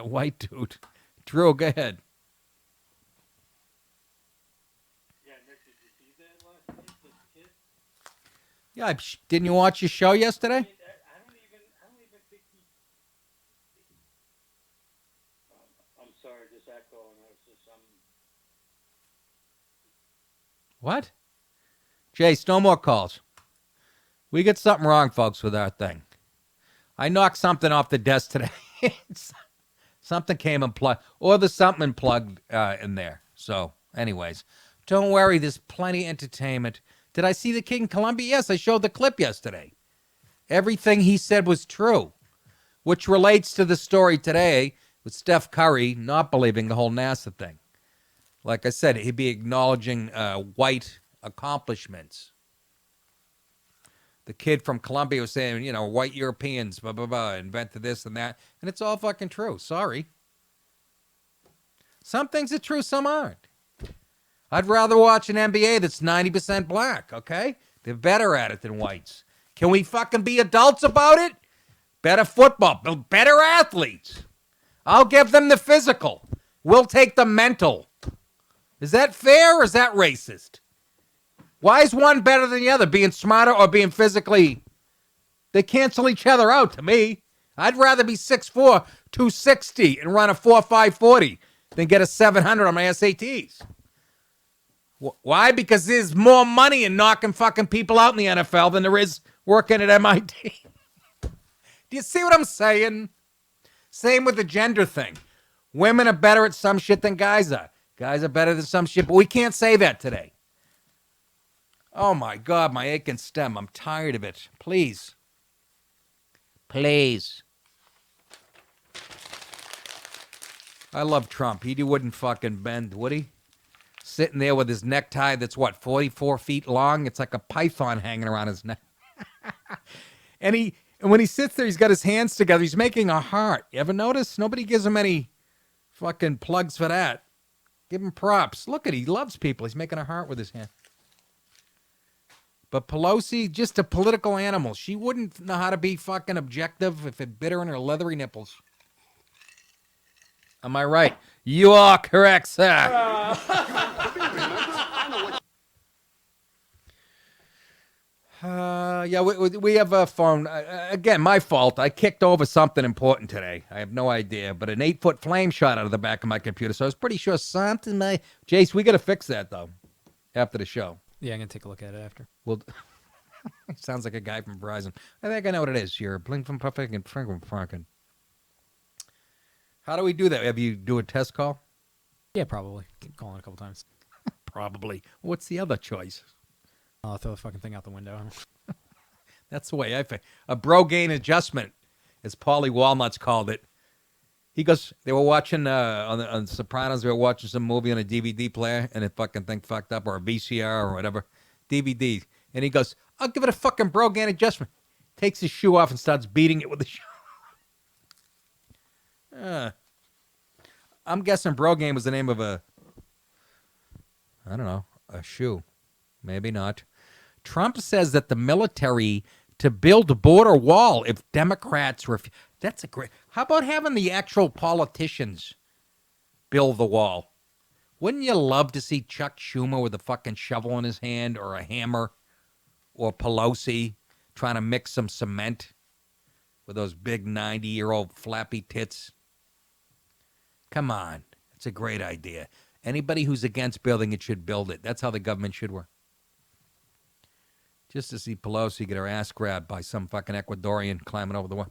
white dude. Drew, go ahead. Yeah, didn't you watch your show yesterday? I don't even think he. I'm sorry, just echoing. It's just What? Jace, no more calls. We got something wrong, folks, with our thing. I knocked something off the desk today. Something came unplugged, or there's something unplugged in there. So, anyways, don't worry. There's plenty of entertainment. Did I see the King of Columbia? Yes, I showed the clip yesterday. Everything he said was true, which relates to the story today with Steph Curry not believing the whole NASA thing. Like I said, he'd be acknowledging white accomplishments. The kid from Columbia was saying, you know, white Europeans, blah, blah, blah, invented this and that. And it's all fucking true. Sorry. Some things are true, some aren't. I'd rather watch an NBA that's 90% black, okay? They're better at it than whites. Can we fucking be adults about it? Better football, better athletes. I'll give them the physical. We'll take the mental. Is that fair or is that racist? Why is one better than the other? Being smarter or being physically? They cancel each other out to me. I'd rather be 6'4", 260 and run a 4.5 40 than get a 700 on my SATs. Why? Because there's more money in knocking fucking people out in the NFL than there is working at MIT. Do you see what I'm saying? Same with the gender thing. Women are better at some shit than guys are. Guys are better than some shit, but we can't say that today. Oh, my God, my aching stem. I'm tired of it. Please. Please. I love Trump. He wouldn't fucking bend, would he? Sitting there with his necktie that's, 44 feet long? It's like a python hanging around his neck. And when he sits there, he's got his hands together. He's making a heart. You ever notice? Nobody gives him any fucking plugs for that. Give him props. Look at he loves people. He's making a heart with his hand. But Pelosi, just a political animal. She wouldn't know how to be fucking objective if it bit her in her leathery nipples. Am I right? You are correct, sir. Yeah, we have a phone. Again, my fault. I kicked over something important today. I have no idea, but an 8-foot flame shot out of the back of my computer, so I was pretty sure something may... Jace, we got to fix that, though, after the show. Yeah, I'm going to take a look at it after. Well, sounds like a guy from Verizon. I think I know what it is. You're blink from puffing and from fucking. How do we do that? Have you do a test call? Yeah, probably. Keep calling a couple times. Probably. What's the other choice? I'll throw the fucking thing out the window. That's the way I think. A bro-gain adjustment, as Paulie Walnuts called it. He goes, they were watching, on Sopranos, they were watching some movie on a DVD player, and the fucking thing fucked up, or a VCR, or whatever. DVD. And he goes, I'll give it a fucking bro-gain adjustment. Takes his shoe off and starts beating it with the shoe. I'm guessing bro-gain was the name of a shoe. Maybe not. Trump says that the military to build a border wall if Democrats refuse. That's a great. How about having the actual politicians build the wall? Wouldn't you love to see Chuck Schumer with a fucking shovel in his hand or a hammer, or Pelosi trying to mix some cement with those big 90-year-old flappy tits? Come on. It's a great idea. Anybody who's against building it should build it. That's how the government should work. Just to see Pelosi get her ass grabbed by some fucking Ecuadorian climbing over the wall.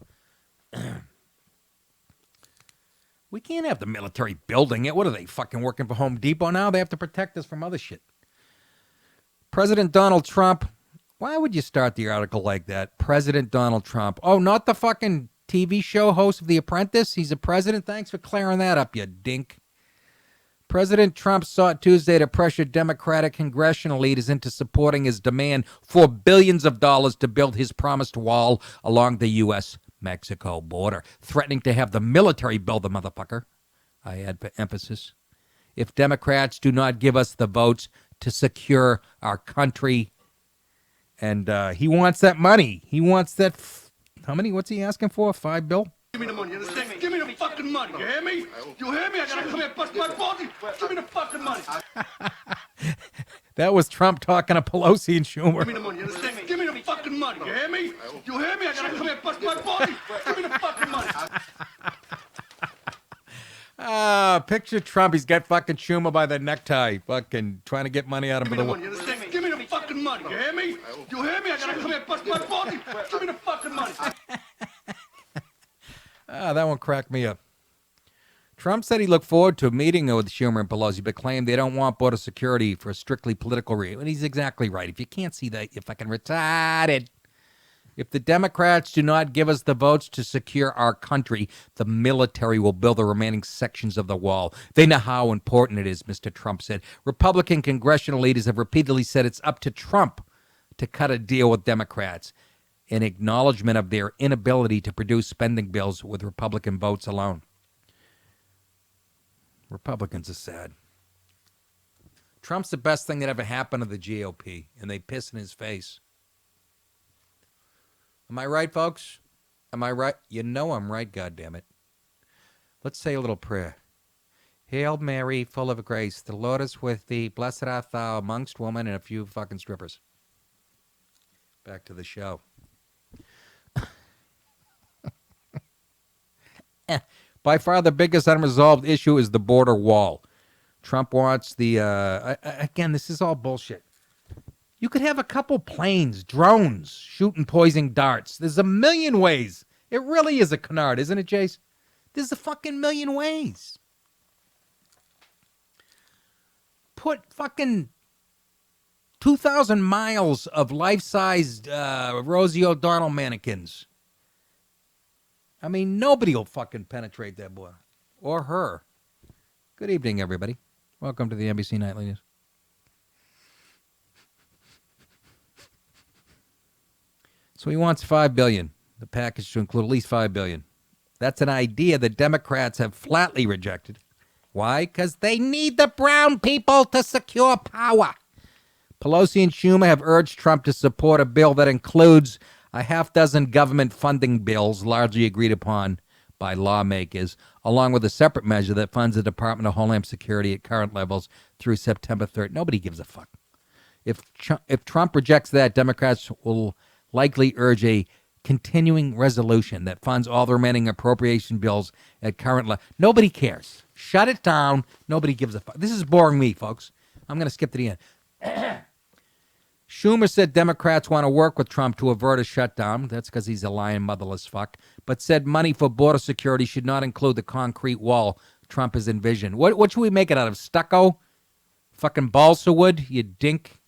We can't have the military building it. What are they, fucking working for Home Depot now? They have to protect us from other shit. President Donald Trump. Why would you start the article like that? President Donald Trump. Oh, not the fucking TV show host of The Apprentice? He's a president? Thanks for clearing that up, you dink. President Trump sought Tuesday to pressure Democratic congressional leaders into supporting his demand for billions of dollars to build his promised wall along the U.S.-Mexico border, threatening to have the military build the motherfucker. I add for emphasis. If Democrats do not give us the votes to secure our country, and he wants that money. He wants that. How many? What's he asking for? $5 billion? Give me the money, you understand? Give me the fucking money, you hear me? You hear me? I gotta come here and bust my balls. Give me the fucking money. That was Trump talking to Pelosi and Schumer. Give me the money, you understand me? Give me the fucking money, you hear me? You hear me? I gotta come here and bust my body. Give me the fucking money. Picture Trump. He's got fucking Schumer by the necktie, fucking trying to get money out of him. Give me the money, you understand me? Give me the fucking money, you hear me? You hear me? I gotta come here and bust my body. Give me the fucking money. That one cracked me up. Trump said he looked forward to a meeting with Schumer and Pelosi, but claimed they don't want border security for a strictly political reason. And he's exactly right. If you can't see that, you're fucking retarded. If the Democrats do not give us the votes to secure our country, the military will build the remaining sections of the wall. They know how important it is, Mr. Trump said. Republican congressional leaders have repeatedly said it's up to Trump to cut a deal with Democrats, in acknowledgement of their inability to produce spending bills with Republican votes alone. Republicans are sad. Trump's the best thing that ever happened to the GOP, and they piss in his face. Am I right, folks? Am I right? You know I'm right, goddammit. Let's say a little prayer. Hail Mary, full of grace, the Lord is with thee. Blessed art thou amongst women, and a few fucking strippers. Back to the show. By far the biggest unresolved issue is the border wall. Trump wants the, again, this is all bullshit. You could have a couple planes, drones, shooting poison darts. There's a million ways. It really is a canard, isn't it, Jace? There's a fucking million ways. Put fucking 2,000 miles of life-sized Rosie O'Donnell mannequins. I mean, nobody will fucking penetrate that boy. Or her. Good evening, everybody. Welcome to the NBC Nightly News. So he wants $5 billion, the package to include at least $5 billion. That's an idea that Democrats have flatly rejected. Why? Because they need the brown people to secure power. Pelosi and Schumer have urged Trump to support a bill that includes a half-dozen government funding bills largely agreed upon by lawmakers, along with a separate measure that funds the Department of Homeland Security at current levels through September 3rd. Nobody gives a fuck. If Trump rejects that, Democrats will likely urge a continuing resolution that funds all the remaining appropriation bills at current level. Nobody cares. Shut it down. Nobody gives a fuck. This is boring me, folks. I'm going to skip to the end. Schumer said Democrats want to work with Trump to avert a shutdown. That's because he's a lying motherless fuck. But said money for border security should not include the concrete wall Trump has envisioned. What should we make it out of? Stucco? Fucking balsa wood? You dink.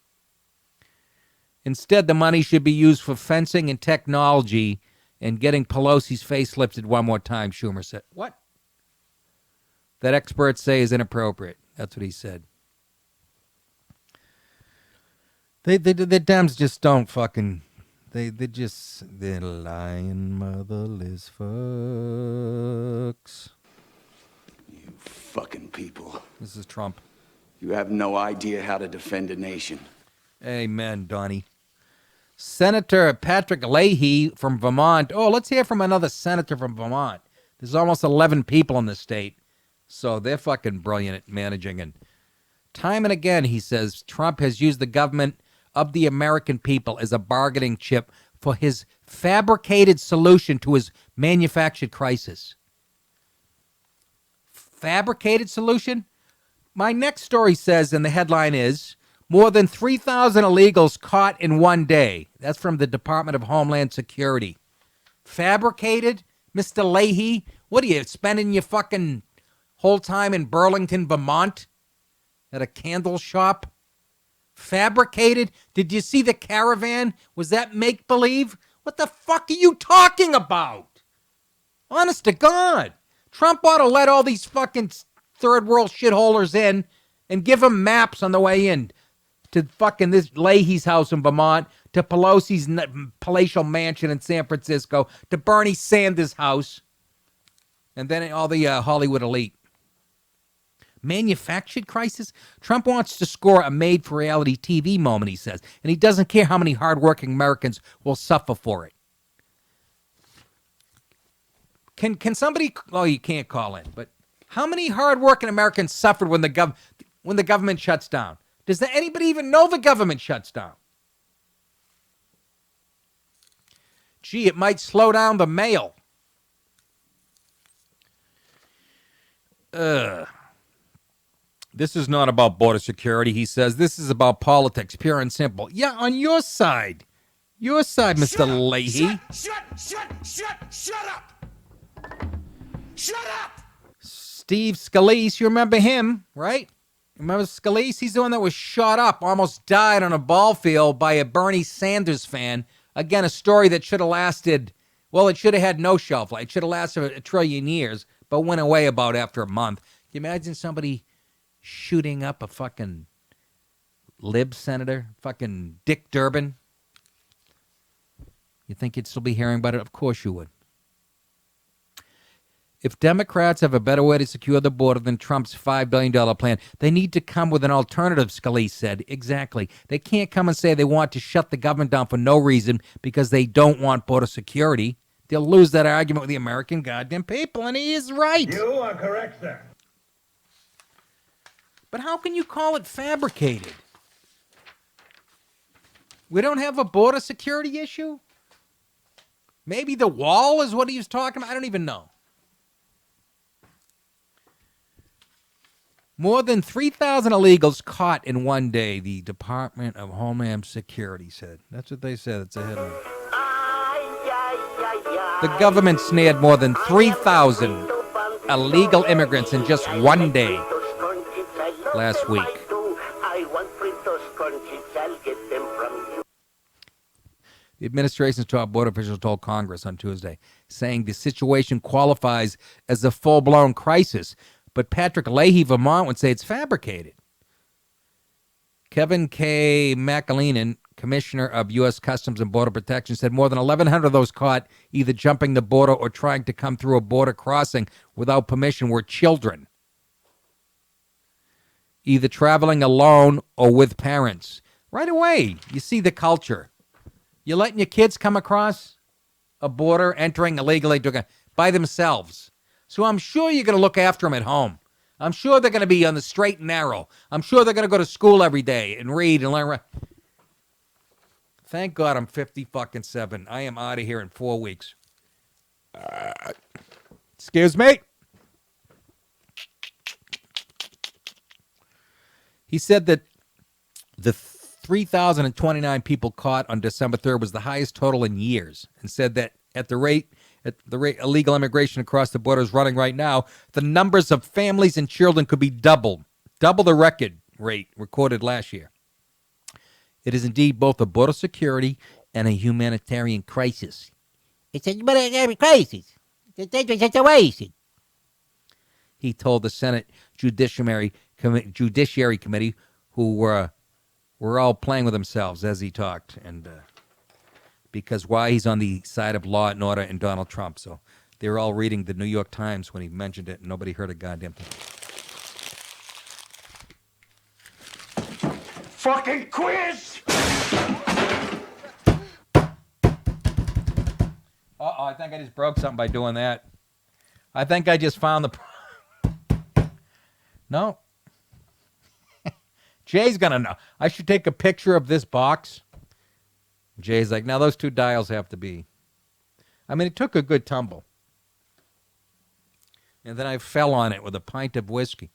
Instead, the money should be used for fencing and technology and getting Pelosi's face lifted one more time, Schumer said. What? That experts say is inappropriate. That's what he said. The Dems just don't fucking... They're lying motherless fucks. You fucking people. This is Trump. You have no idea how to defend a nation. Amen, Donnie. Senator Patrick Leahy from Vermont. Oh, let's hear from another senator from Vermont. There's almost 11 people in the state, so they're fucking brilliant at managing. And time and again, he says, Trump has used the government of the American people as a bargaining chip for his fabricated solution to his manufactured crisis. Fabricated solution? My next story says, and the headline is, more than 3,000 illegals caught in one day. That's from the Department of Homeland Security. Fabricated? Mr. Leahy? What are you, spending your fucking whole time in Burlington, Vermont? At a candle shop? Fabricated? Did you see the caravan? Was that make-believe? What the fuck are you talking about? Honest to God. Trump ought to let all these fucking third world shitholers in and give them maps on the way in to fucking this Leahy's house in Vermont, to Pelosi's palatial mansion in San Francisco, to Bernie Sanders' house, and then all the Hollywood elite. Manufactured crisis? Trump wants to score a made-for-reality TV moment, he says, and he doesn't care how many hardworking Americans will suffer for it. Can somebody... Oh, you can't call in, but how many hardworking Americans suffered when the government shuts down? Does anybody even know the government shuts down? Gee, it might slow down the mail. This is not about border security, he says. This is about politics, pure and simple. Yeah, on your side. Your side, Mr. Leahy. Shut up! Shut up! Steve Scalise, you remember him, right? Remember Scalise? He's the one that was shot up, almost died on a ball field by a Bernie Sanders fan. Again, a story that should have lasted, well, it should have had no shelf life. It should have lasted a trillion years, but went away about after a month. Can you imagine somebody shooting up a fucking lib senator, fucking Dick Durbin? You think you'd still be hearing about it? Of course you would. If Democrats have a better way to secure the border than Trump's $5 billion plan, they need to come with an alternative, Scalise said. Exactly. They can't come and say they want to shut the government down for no reason because they don't want border security. They'll lose that argument with the American goddamn people, and he is right. You are correct, sir. But how can you call it fabricated? We don't have a border security issue? Maybe the wall is what he was talking about? I don't even know. More than 3,000 illegals caught in one day, the Department of Homeland Security said. That's what they said. It's a headline. The government snared more than 3,000 illegal immigrants in just one day last week. The administration's top border officials told Congress on Tuesday, saying the situation qualifies as a full-blown crisis. But Patrick Leahy, Vermont, would say it's fabricated. Kevin K. McAleenan, Commissioner of U.S. Customs and Border Protection, said more than 1,100 of those caught either jumping the border or trying to come through a border crossing without permission were children, either traveling alone or with parents. Right away, you see the culture. You're letting your kids come across a border, entering illegally by themselves. So I'm sure you're going to look after them at home. I'm sure they're going to be on the straight and narrow. I'm sure they're going to go to school every day and read and learn. Thank God I'm 57. I am out of here in 4 weeks. Excuse me? He said that the 3,029 people caught on December 3rd was the highest total in years, and said that at the rate illegal immigration across the border is running right now, the numbers of families and children could be double the record rate recorded last year. It is indeed both a border security and a humanitarian crisis. It's a humanitarian crisis. It's a situation. He told the Senate Judiciary Committee, who were all playing with themselves as he talked, and because why he's on the side of law and order and Donald Trump. So they were all reading the New York Times when he mentioned it, and nobody heard a goddamn thing. Fucking quiz! Uh-oh, I think I just broke something by doing that. I think I just found the... No. Jay's going to know. I should take a picture of this box. Jay's like, now those two dials have to be. I mean, it took a good tumble. And then I fell on it with a pint of whiskey.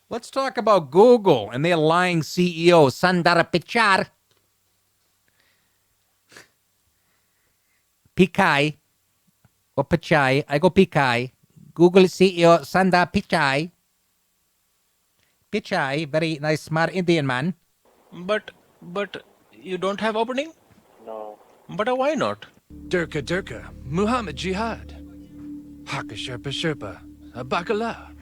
Let's talk about Google and their lying CEO, Sundar Pichai. Pichai. Or Pichai. I go Pichai. Google CEO, Sundar Pichai. Pichai, very nice, smart Indian man. But you don't have opening? No. But why not? Durka, Muhammad Jihad, Haka Sherpa Sherpa, Bakala.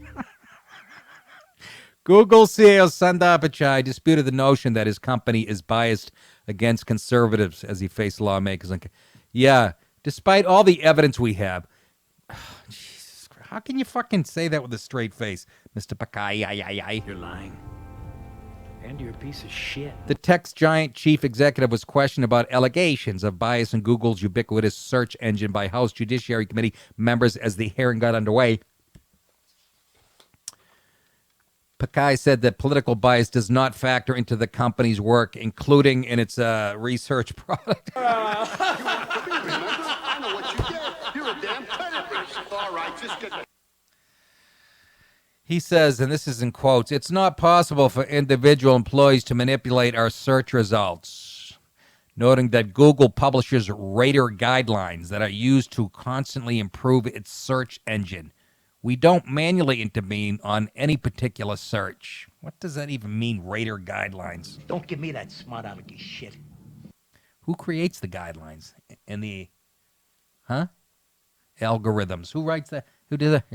Google CEO Sundar Pichai disputed the notion that his company is biased against conservatives as he faced lawmakers. Yeah, despite all the evidence we have, Jesus Christ, how can you fucking say that with a straight face, Mr. Pichai? You're lying. And you're a piece of shit. The tech giant chief executive was questioned about allegations of bias in Google's ubiquitous search engine by House Judiciary Committee members as the hearing got underway. Pakai said that political bias does not factor into the company's work, including in its research product. I know what you did. You're a damn terrorist. All right, just get... He says, and this is in quotes, it's not possible for individual employees to manipulate our search results, noting that Google publishes rater guidelines that are used to constantly improve its search engine. We don't manually intervene on any particular search. What does that even mean, rater guidelines? Don't give me that smart alecky shit. Who creates the guidelines and the, algorithms? Who writes that? Who did that?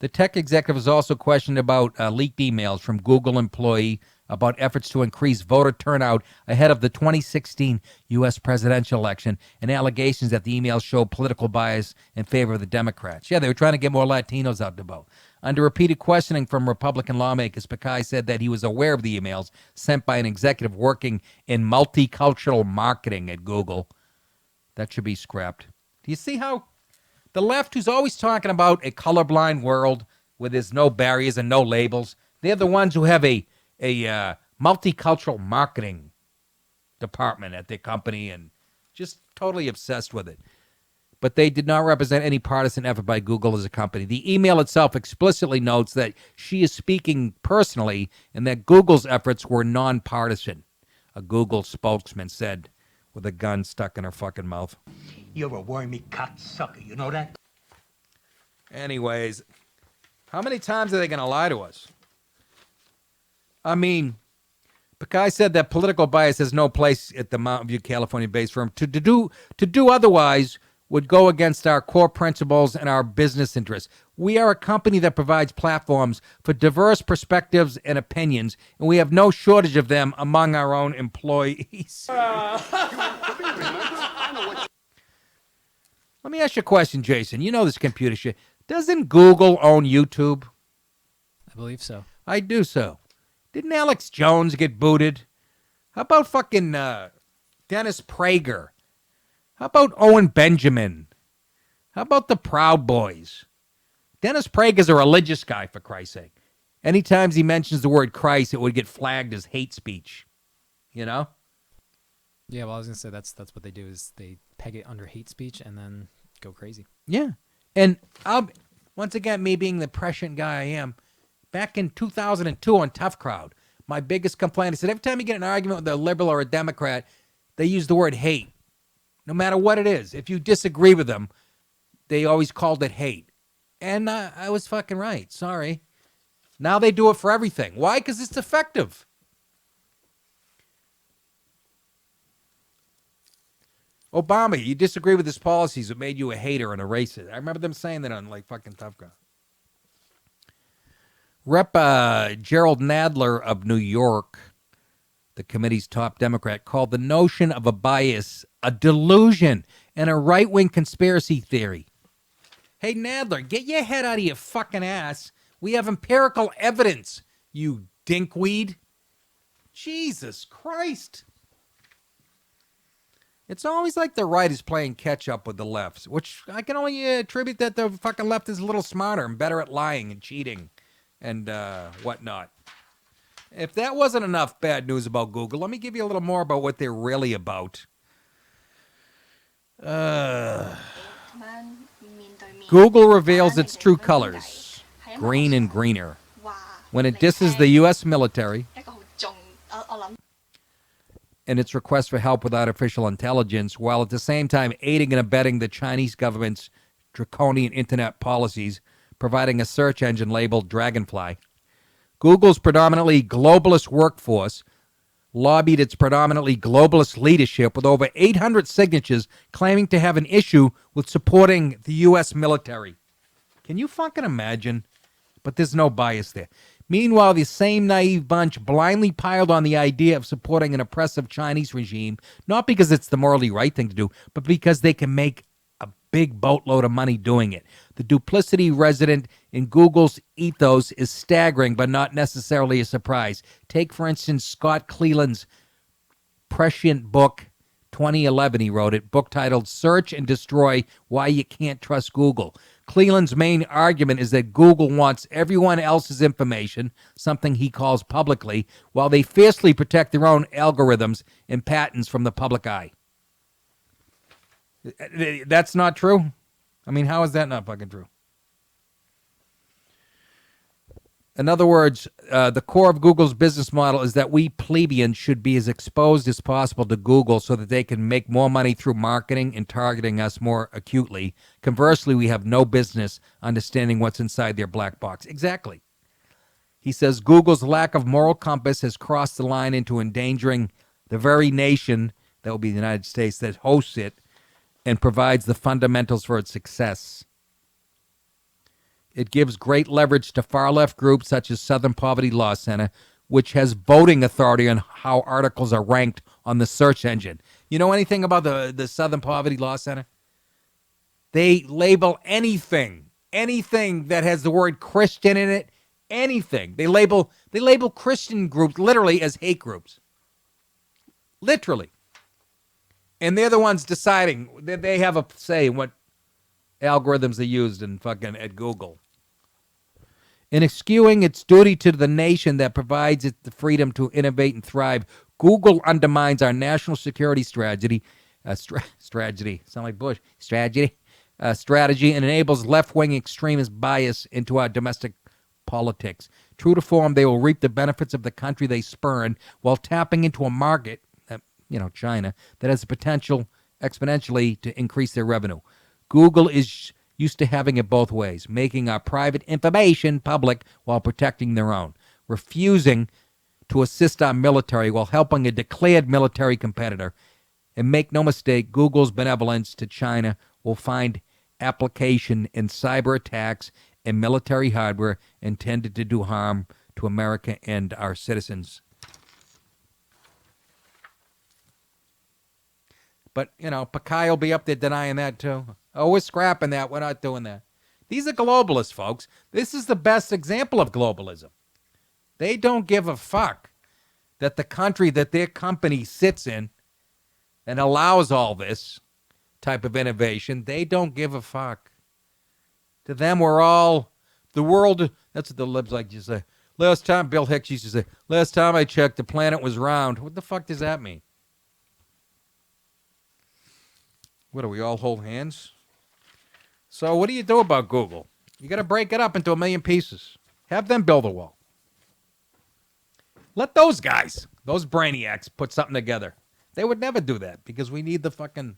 The tech executive was also questioned about leaked emails from Google employee about efforts to increase voter turnout ahead of the 2016 U.S. presidential election and allegations that the emails showed political bias in favor of the Democrats. Yeah, they were trying to get more Latinos out to vote. Under repeated questioning from Republican lawmakers, Pakai said that he was aware of the emails sent by an executive working in multicultural marketing at Google. That should be scrapped. Do you see how the left, who's always talking about a colorblind world where there's no barriers and no labels, they're the ones who have a multicultural marketing department at their company and just totally obsessed with it. But they did not represent any partisan effort by Google as a company. The email itself explicitly notes that she is speaking personally and that Google's efforts were nonpartisan, a Google spokesman said with a gun stuck in her fucking mouth. You're a wormy cocksucker, you know that? Anyways, how many times are they going to lie to us? I mean, Pakai said that political bias has no place at the Mountain View, California-based firm. To do otherwise would go against our core principles and our business interests. We are a company that provides platforms for diverse perspectives and opinions, and we have no shortage of them among our own employees. Let me ask you a question, Jason. You know this computer shit. Doesn't Google own YouTube? I believe so. I do so. Didn't Alex Jones get booted? How about fucking Dennis Prager? How about Owen Benjamin? How about the Proud Boys? Dennis Prager's a religious guy, for Christ's sake. Anytime he mentions the word Christ, it would get flagged as hate speech. You know? Yeah, well, I was going to say that's what they do is they peg it under hate speech and then go crazy. Yeah. And once again, me being the prescient guy I am, back in 2002 on Tough Crowd, my biggest complaint is that every time you get an argument with a liberal or a Democrat, they use the word hate. No matter what it is. If you disagree with them, they always called it hate. And I was fucking right. Sorry. Now they do it for everything. Why? Because it's effective. Obama, you disagree with his policies, it made you a hater and a racist. I remember them saying that on like fucking Tough Crowd. Rep. Gerald Nadler of New York, the committee's top Democrat, called the notion of a bias a delusion and a right-wing conspiracy theory. Hey, Nadler, get your head out of your fucking ass. We have empirical evidence, you dinkweed. Jesus Christ. It's always like the right is playing catch-up with the left, which I can only attribute that the fucking left is a little smarter and better at lying and cheating and whatnot. If that wasn't enough bad news about Google, let me give you a little more about what they're really about. Google reveals its true colors, green and greener, when it disses the U.S. military in its request for help with artificial intelligence, while at the same time aiding and abetting the Chinese government's draconian internet policies, providing a search engine labeled Dragonfly. Google's predominantly globalist workforce lobbied its predominantly globalist leadership with over 800 signatures claiming to have an issue with supporting the U.S. military. Can you fucking imagine? But there's no bias there. Meanwhile, the same naive bunch blindly piled on the idea of supporting an oppressive Chinese regime, not because it's the morally right thing to do, but because they can make a big boatload of money doing it. The duplicity resident in Google's ethos is staggering, but not necessarily a surprise. Take, for instance, Scott Cleland's prescient book, 2011 he wrote it, book titled Search and Destroy Why You Can't Trust Google. Cleland's main argument is that Google wants everyone else's information, something he calls publicly, while they fiercely protect their own algorithms and patents from the public eye. That's not true? I mean, how is that not fucking true? In other words, the core of Google's business model is that we plebeians should be as exposed as possible to Google so that they can make more money through marketing and targeting us more acutely. Conversely, we have no business understanding what's inside their black box. Exactly. He says Google's lack of moral compass has crossed the line into endangering the very nation, that will be the United States, that hosts it and provides the fundamentals for its success. It gives great leverage to far-left groups such as Southern Poverty Law Center, which has voting authority on how articles are ranked on the search engine. You know anything about the Southern Poverty Law Center? They label anything that has the word Christian in it, anything. They label Christian groups literally as hate groups. Literally. And they're the ones deciding. They have a say in what algorithms are used in fucking at Google. In eschewing its duty to the nation that provides it the freedom to innovate and thrive, Google undermines our national security strategy. Sound like Bush. Strategy and enables left-wing extremist bias into our domestic politics. True to form, they will reap the benefits of the country they spurn while tapping into a market, China, that has the potential exponentially to increase their revenue. Google is used to having it both ways, making our private information public while protecting their own, refusing to assist our military while helping a declared military competitor. And make no mistake, Google's benevolence to China will find application in cyber attacks and military hardware intended to do harm to America and our citizens. But, Pakai will be up there denying that, too. Oh, we're scrapping that. We're not doing that. These are globalists, folks. This is the best example of globalism. They don't give a fuck that the country that their company sits in and allows all this type of innovation. They don't give a fuck. To them, we're all the world. That's what the libs like to say. Last time, Bill Hicks used to say, last time I checked, the planet was round. What the fuck does that mean? What, do we all hold hands? So what do you do about Google? You got to break it up into a million pieces. Have them build a wall. Let those guys, those brainiacs, put something together. They would never do that because we need the fucking...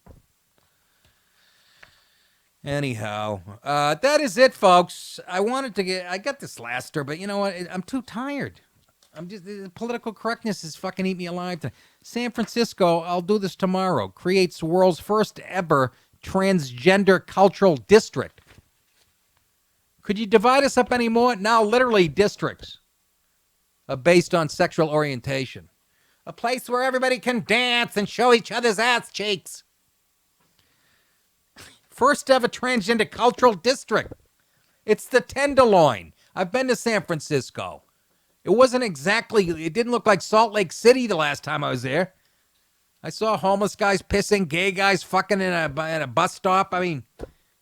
Anyhow, that is it, folks. I got this laster, but you know what? I'm too tired. Political correctness is fucking eat me alive tonight. San Francisco, I'll do this tomorrow, creates the world's first ever transgender cultural district. Could you divide us up anymore? Now, literally, districts are based on sexual orientation. A place where everybody can dance and show each other's ass cheeks. First ever transgender cultural district. It's the Tenderloin. I've been to San Francisco. It didn't look like Salt Lake City the last time I was there. I saw homeless guys pissing, gay guys fucking in a bus stop. I mean,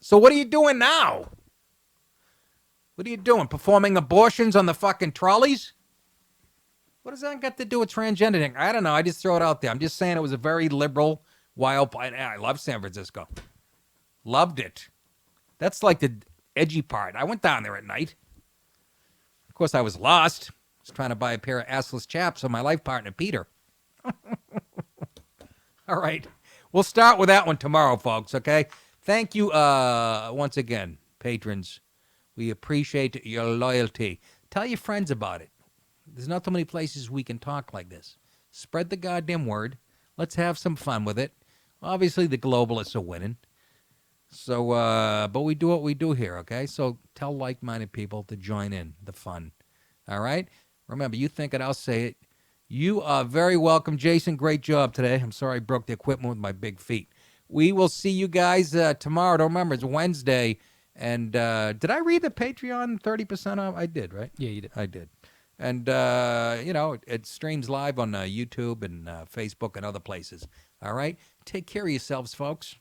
so what are you doing now? What are you doing? Performing abortions on the fucking trolleys? What does that got to do with transgender thing? I don't know. I just throw it out there. I'm just saying it was a very liberal, wild... I love San Francisco. Loved it. That's like the edgy part. I went down there at night. Of course, I was lost. I was trying to buy a pair of assless chaps for my life partner, Peter. All right. We'll start with that one tomorrow, folks, okay? Thank you once again, patrons. We appreciate your loyalty. Tell your friends about it. There's not too many places we can talk like this. Spread the goddamn word. Let's have some fun with it. Obviously, the globalists are winning. So, but we do what we do here, okay? So tell like-minded people to join in the fun. All right? Remember, you think it, I'll say it. You are very welcome. Jason, great job today. I'm sorry I broke the equipment with my big feet. We will see you guys tomorrow. Don't remember, it's Wednesday. And did I read the Patreon 30% off? I did, right? Yeah, you did. I did. And, it streams live on YouTube and Facebook and other places. All right? Take care of yourselves, folks.